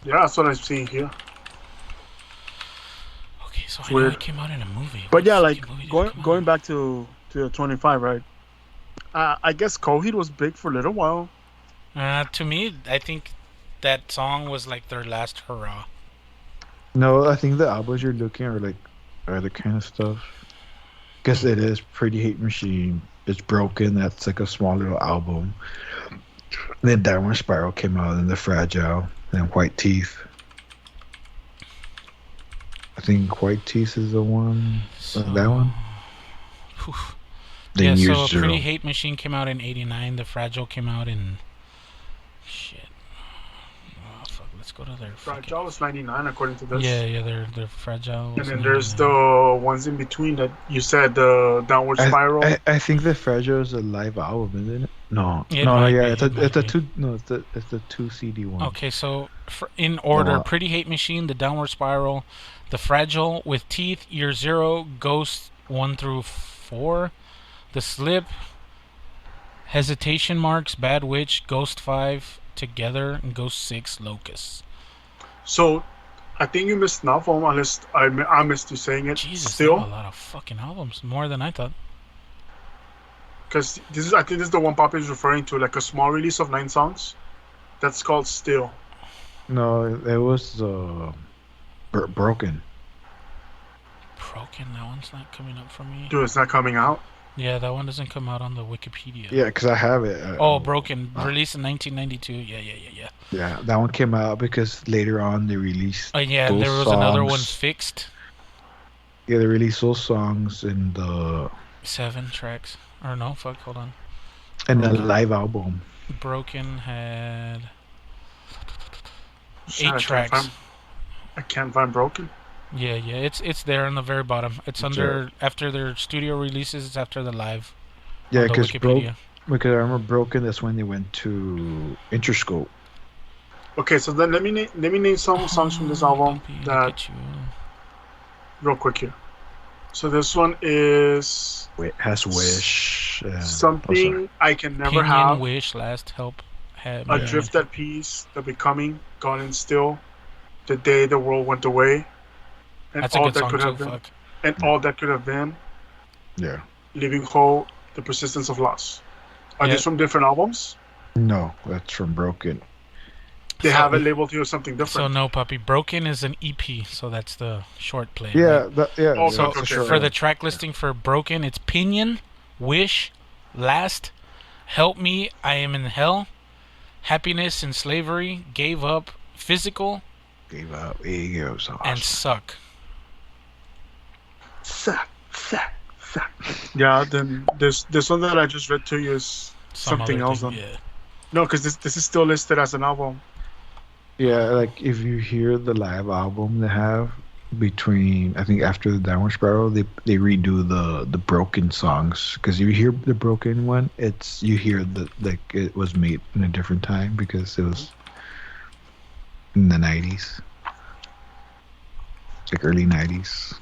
Yeah, that's what I'm seeing here. Okay, so I It's know weird. it came out in a movie. But What yeah, like fucking movie did it going come out going in? back to the 25, right? I guess Coheed was big for a little while. To me, I think that song was like their last hurrah. No, I think the albums you're looking are like other kind of stuff. Because it is Pretty Hate Machine. It's Broken. That's like a small little album. Then Downward Spiral came out, and The Fragile, then White Teeth. I think White Teeth is the one. That one. Whew. Then Yeah, Year so Zero. Pretty Hate Machine came out in '89. The Fragile came out in shit. Oh fuck! Let's go to their fucking... Fragile was 99 according to this. Yeah, they're Fragile. And was then there's 99. the ones in between that you said, the Downward Spiral. I think The Fragile is a live album, isn't it? No, It no, might yeah, be, it's a be. two. No, it's the 2 CD one. Okay, so in order: Wow. Pretty Hate Machine, The Downward Spiral, The Fragile, With Teeth, Year Zero, Ghost 1 through 4, The Slip, Hesitation Marks, Bad Witch, Ghost 5, Together, and Ghost 6, Locust. So I think you missed an album, unless I missed you saying it. Jesus, Still, a lot of fucking albums, more than I thought. because I think this is the one Papa is referring to, like a small release of 9 songs. That's called Still. No, it was Broken. Broken, that one's not coming up for me. Dude, it's not coming out. Yeah, that one doesn't come out on the Wikipedia. Yeah, because I have it. Oh, Broken, released in 1992. Yeah. Yeah, that one came out because later on they released. Oh yeah, and those there was another one, songs. Fixed. Yeah, they released those songs in the 7 tracks. Or no, fuck, hold on. live album. Broken had Shit, 8 tracks. I can't find Broken. Yeah, it's there on the very bottom. It's under after their studio releases. It's after the live. Yeah, on the because Wikipedia. because I remember Broken. That's when they went to Interscope. Okay, so then let me name some songs from this album Puppy, look that at you. real quick here. So this one is Has Wish. Something I Can Never Pinion, Have, Wish, Last Help. Have Adrift at Peace, The Becoming, Gone and Still, The Day the World Went Away, and That's a all good that song could have too. been, Fuck. and all that could have been, Yeah. Living Whole, The Persistence of Loss. Are Yeah. these from different albums? No, that's from Broken. They have it labeled here something So different. no, puppy. Broken is an EP, so that's the short play. Yeah, right? Oh, So okay, okay. for the track listing for Broken, it's Pinion, Wish, Last, Help Me, I Am in Hell, Happiness in Slavery, Gave Up, Physical, Gave up. Egos. and Suck. Sack. Yeah, then this one that I just read to you is something other else. thing, On. yeah. No, because this is still listed as an album. Yeah, like if you hear the live album they have between, I think after the Downward Spiral, they redo the Broken songs. Because you hear the Broken one, you hear that like it was made in a different time because it was in the 90s, like early 90s.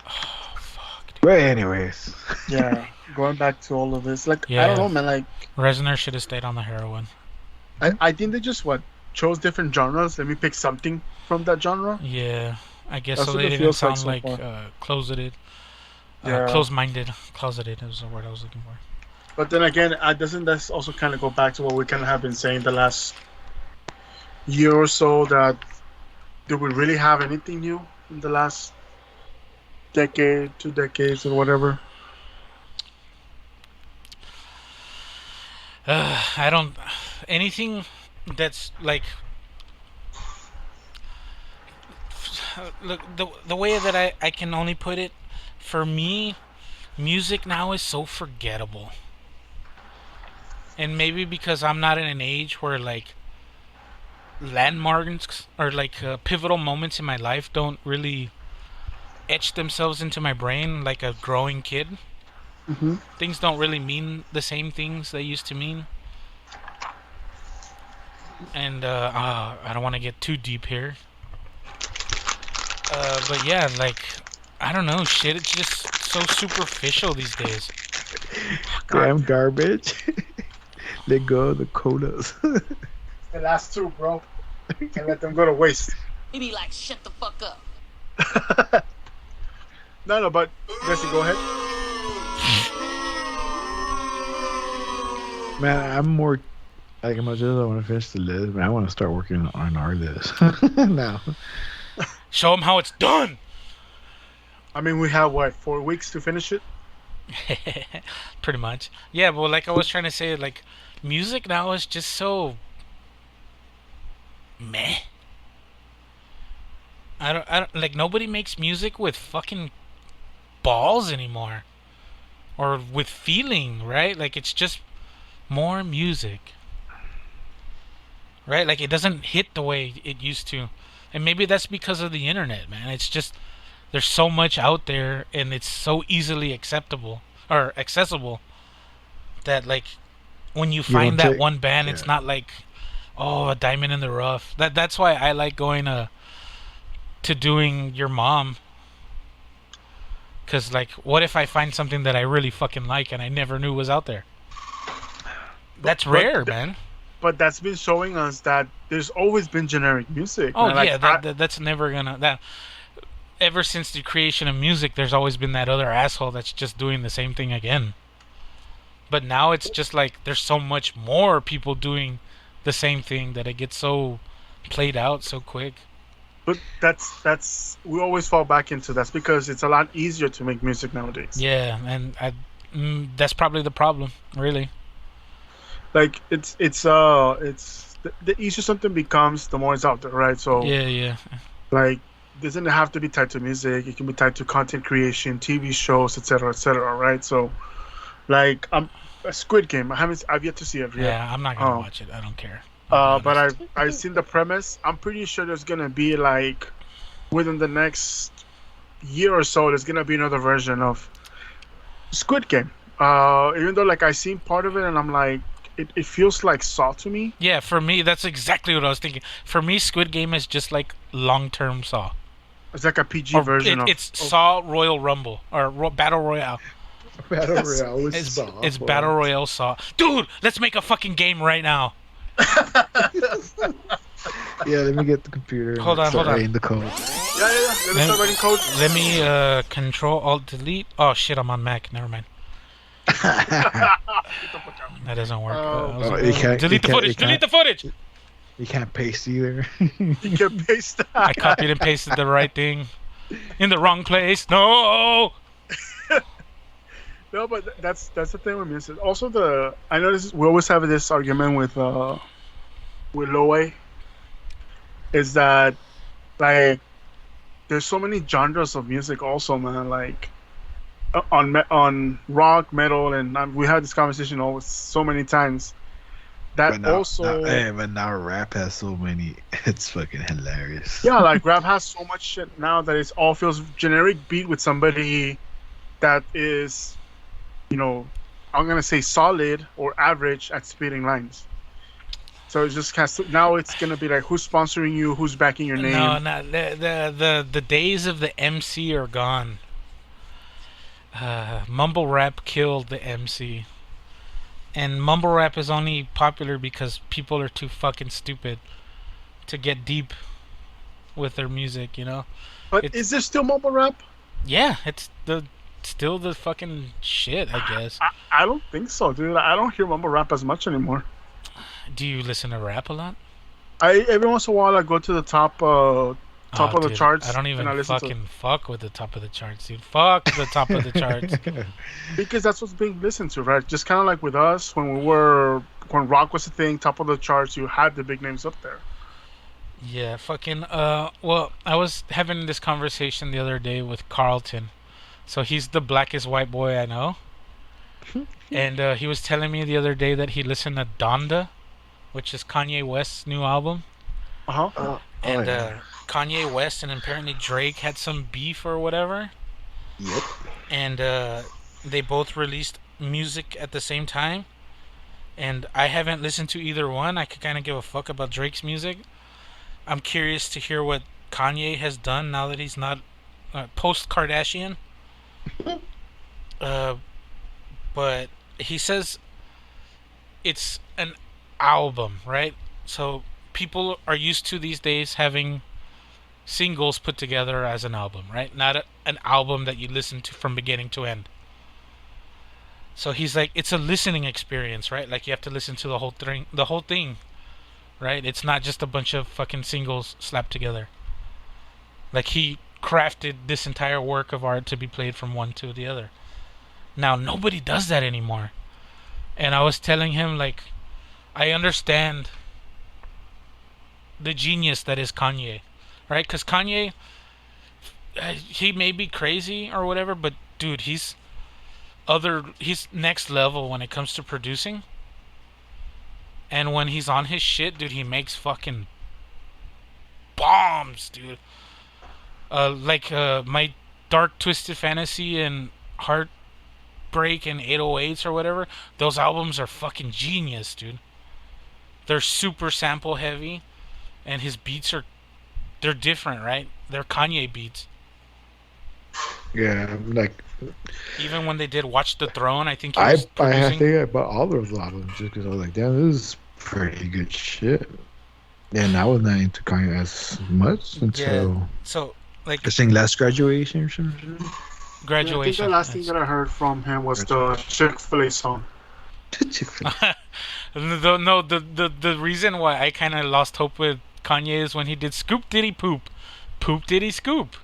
Oh, fuck, dude. But anyways, Yeah, going back to all of this, like I Yeah. don't know, man. Like Reznor should have stayed on the heroin. I think they just chose different genres. Let me pick something from that genre. Yeah, I guess That's so. what They it didn't feels like sound so like far. closeted. Yeah. Close-minded. Closeted was the word I was looking for. But then again, doesn't that also kind of go back to what we kind of have been saying the last year or so, that do we really have anything new in the last decade, 2 decades, or whatever? I don't. Anything that's like. Look, the way that I can only put it, for me, music now is so forgettable. And maybe because I'm not in an age where like landmarks or like pivotal moments in my life don't really etch themselves into my brain like a growing kid. Mm-hmm. Things don't really mean the same things they used to mean. And I don't want to get too deep here. But yeah, like, I don't know, shit, it's just so superficial these days. damn garbage. Let go of the colas. The last 2, bro. Can't let them go to waste. He be like, shut the fuck up. No, but Jesse, go ahead. Man, I'm more like as much as I want to finish the list, man, I want to start working on our list now. Show them how it's done! I mean, we have, 4 weeks to finish it? Pretty much. Yeah, but like I was trying to say, like, music now is just so meh. I don't like, nobody makes music with fucking balls anymore. Or with feeling, right? Like, it's just more music. Right? Like, it doesn't hit the way it used to. And maybe that's because of the internet, man. It's just, there's so much out there, and it's so easily acceptable or accessible that, like, when you find that one band, it's not like, oh, a diamond in the rough. That's why I like going to doing Your Mom. Because, like, what if I find something that I really fucking like and I never knew was out there? That's rare, man. But that's been showing us that there's always been generic music. Oh, man. yeah, that's never gonna... Ever since the creation of music, there's always been that other asshole that's just doing the same thing again. But now it's just like there's so much more people doing the same thing that it gets so played out so quick. But that's we always fall back into that's because it's a lot easier to make music nowadays. Yeah, and that's probably the problem, really. Like it's the easier something becomes, the more it's out there, right? So Yeah. like, doesn't have to be tied to music. It can be tied to content creation, TV shows, etc., right? So, like, a Squid Game. I've yet to see it. Yeah, I'm not gonna watch it. I don't care. But I've seen the premise. I'm pretty sure there's gonna be, like, within the next year or so, there's gonna be another version of Squid Game. Even though, like, I seen part of it and I'm like, it feels like Saw to me. Yeah, for me, that's exactly what I was thinking. For me, Squid Game is just like long-term Saw. It's like a PG version of... It's Saw Royal Rumble, or Battle Royale. Battle Royale was It's Battle Royale Saw. Dude, let's make a fucking game right now. Yeah, let me get the computer. Hold on. Writing the code. Yeah. Let me start writing code. Let me Control Alt Delete. Oh shit, I'm on Mac. Never mind. That doesn't work. you Delete the footage. Delete the footage. You can't paste either. You can paste that. I copied and pasted the right thing in the wrong place. No. No, but that's the thing with music. Also, I know we always have this argument with Loe, is that like there's so many genres of music. Also, man, like on rock, metal, and we had this conversation always so many times. That but now rap has so many. It's fucking hilarious. Yeah, like rap has so much shit now that it all feels generic beat with somebody that is, I'm gonna say solid or average at spitting lines. So it's just now it's gonna be like who's sponsoring you, who's backing your name. No, the days of the MC are gone. Mumble rap killed the MC. And mumble rap is only popular because people are too fucking stupid to get deep with their music, But is there still mumble rap? Yeah, it's still the fucking shit, I guess. I don't think so, dude. I don't hear mumble rap as much anymore. Do you listen to rap a lot? Every once in a while I go to the top of the charts. I don't even fuck with the top of the charts, dude. Fuck the top of the charts. Because that's what's being listened to, right? Just kind of like with us when rock was a thing, top of the charts, you had the big names up there. Yeah, fucking. Well, I was having this conversation the other day with Carlton. So he's the blackest white boy I know. And he was telling me the other day that he listened to Donda, which is Kanye West's new album. And Kanye West and apparently Drake had some beef or whatever. Yep. And they both released music at the same time. And I haven't listened to either one. I could kind of give a fuck about Drake's music. I'm curious to hear what Kanye has done now that he's not post-Kardashian. But he says it's an album, right? So people are used to these days having singles put together as an album, right? Not an album that you listen to from beginning to end. So he's like, it's a listening experience, right? Like you have to listen to the whole thing, right? It's not just a bunch of fucking singles slapped together. Like he crafted this entire work of art to be played from one to the other. Now nobody does that anymore. And I was telling him, like, I understand the genius that is Kanye, right? Because Kanye, he may be crazy or whatever, but dude, he's next level when it comes to producing. And when he's on his shit, dude, he makes fucking bombs, dude. Like my Dark Twisted Fantasy and Heartbreak and 808s or whatever, those albums are fucking genius, dude. They're super sample heavy, and his beats they're different, right? They're Kanye beats. Yeah, like even when they did Watch the Throne, I think he was producing. I think I bought all those albums just because I was like, damn, this is pretty good shit. And I was not into Kanye as much until so like I think last graduation or something. Graduation. I think the last thing that I heard from him was the Chick-fil-A song. No, the reason why I kind of lost hope with Kanye is when he did Scoop Diddy Poop, Poop Diddy Scoop.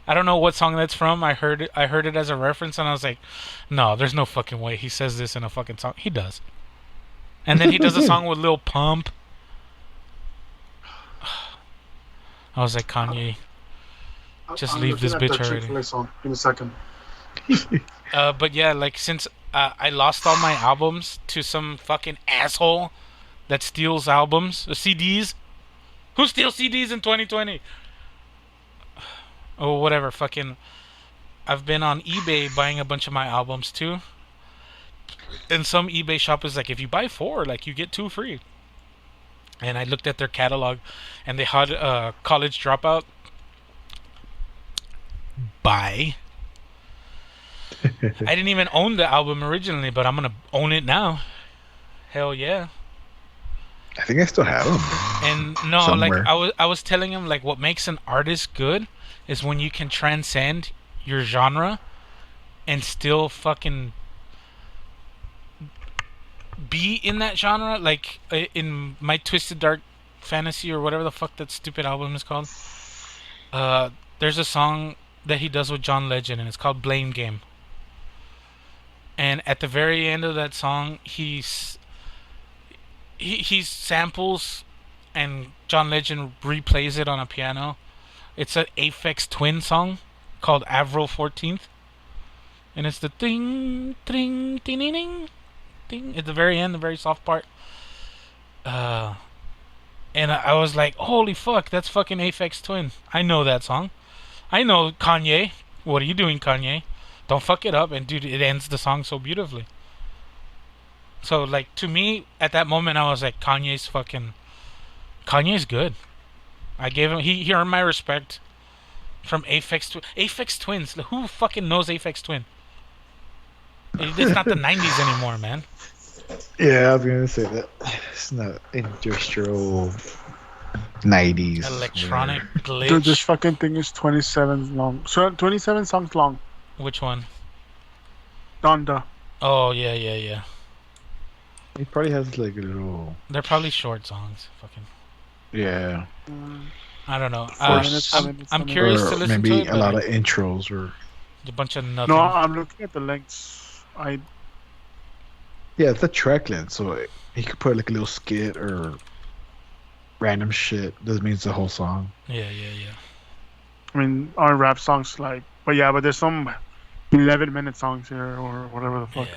I don't know what song that's from. I heard it as a reference, and I was like, no, there's no fucking way he says this in a fucking song. He does. And then he does a song with Lil Pump. I was like, Kanye, just leave this bitch already. Song. Give me a second. But yeah, like since I lost all my albums to some fucking asshole that steals albums, CDs. Who steals CDs in 2020? Oh, whatever. Fucking, I've been on eBay buying a bunch of my albums too. And some eBay shop is like, if you buy 4, like you get 2 free. And I looked at their catalog, and they had College Dropout. Buy. I didn't even own the album originally, but I'm gonna own it now. Hell yeah. I think I still have them. And no, somewhere. like I was telling him, like, what makes an artist good is when you can transcend your genre and still fucking be in that genre, like in my Twisted Dark Fantasy or whatever the fuck that stupid album is called. There's a song that he does with John Legend, and it's called Blame Game. And at the very end of that song, he samples, and John Legend replays it on a piano. It's an Aphex Twin song called Avril 14th, and it's the ding, ding, ding, ding, ding, ding at the very end, the very soft part. And I was like, holy fuck, that's fucking Aphex Twin. I know that song. I know Kanye. What are you doing, Kanye? Don't fuck it up. And dude, it ends the song so beautifully. So like, to me, at that moment, I was like, Kanye's good. I gave him, he earned my respect from Aphex Twins. Who fucking knows Aphex Twin? It's not the 90s anymore, man. Yeah, I was gonna say that. It's not industrial 90s. Electronic glitch. Dude, this fucking thing is 27 long. So 27 songs long. Which one? Donda. Oh, yeah. He probably has like a little. They're probably short songs. Fucking. Yeah. I don't know. 4 minutes, I'm curious to Or listen maybe to it. a but lot like, of intros or. a bunch of nothing. No, I'm looking at the lengths. Yeah, it's a track length, so he could put like a little skit or random shit. Doesn't mean it's the whole song. Yeah. I mean, our rap songs but there's some 11-minute songs here or whatever the fuck.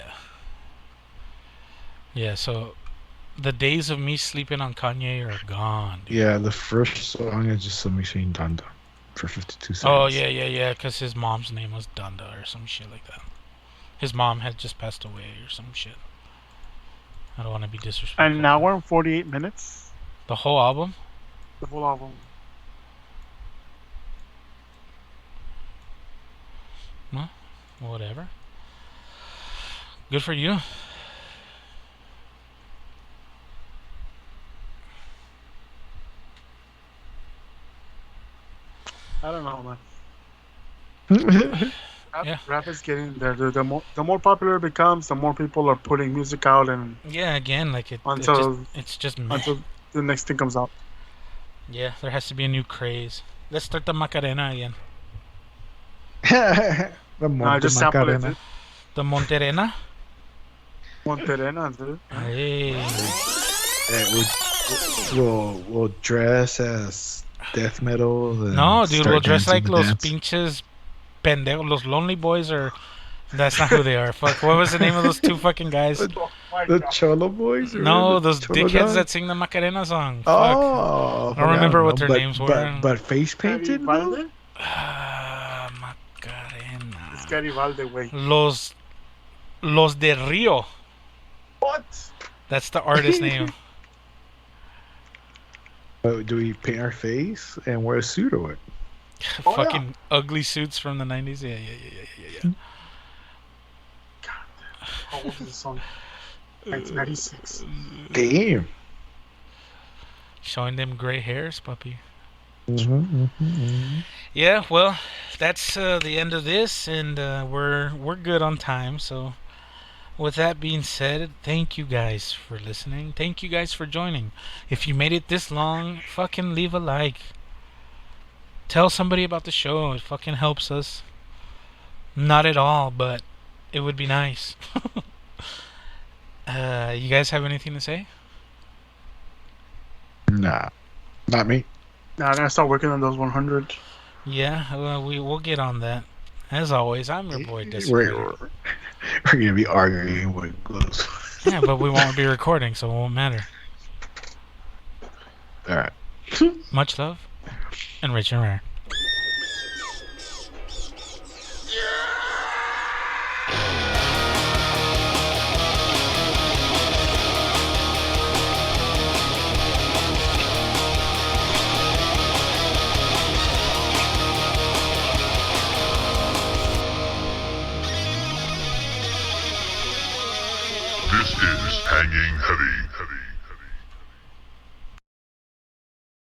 Yeah, so the days of me sleeping on Kanye are gone, dude. Yeah, the first song is just somebody saying Donda for 52 seconds. Oh, yeah, because his mom's name was Donda or some shit like that. His mom had just passed away or some shit. I don't want to be disrespectful. And now we're in 48 minutes. The whole album? The whole album. Well, whatever. Good for you. I don't know, man. Yeah. Rap is getting there. The more popular it becomes, the more people are putting music out, and Yeah, again, like it's just meh. until the next thing comes out. Yeah, there has to be a new craze. Let's start the Macarena again. The I just sampled it. Macarena. Dude. The Monterena? Monterena, dude. Hey. We'll dress as death metal. And No, dude, start we'll dress dancing like the los dance. pinches pendejos, los Lonely Boys, or that's not who they are. Fuck, what was the name of those two fucking guys? The Cholo Boys? Or No, the those Cholo dickheads guys? that sing the Macarena song. Fuck. Oh, I don't remember what their but, names were. But face painted? Garibaldi? Macarena. It's Garibaldi, way. Los de Rio. What? That's the artist name. Do we paint our face and wear a suit or what? Oh, Fucking ugly suits from the 90s. Yeah. How old is this song? 1996. Damn. Showing them gray hairs, puppy. Mm-hmm. Yeah, well, that's the end of this, and we're good on time. So, with that being said, thank you guys for listening. Thank you guys for joining. If you made it this long, fucking leave a like. Tell somebody about the show. It fucking helps us. Not at all, but it would be nice. You guys have anything to say? Nah, not me. Now I gotta start working on those 100. Yeah, well, we'll get on that. As always, I'm your boy, We're gonna be arguing with gloves. Yeah, but we won't be recording, so it won't matter. All right. Much love, and rich and rare. This is Hanging Heavy.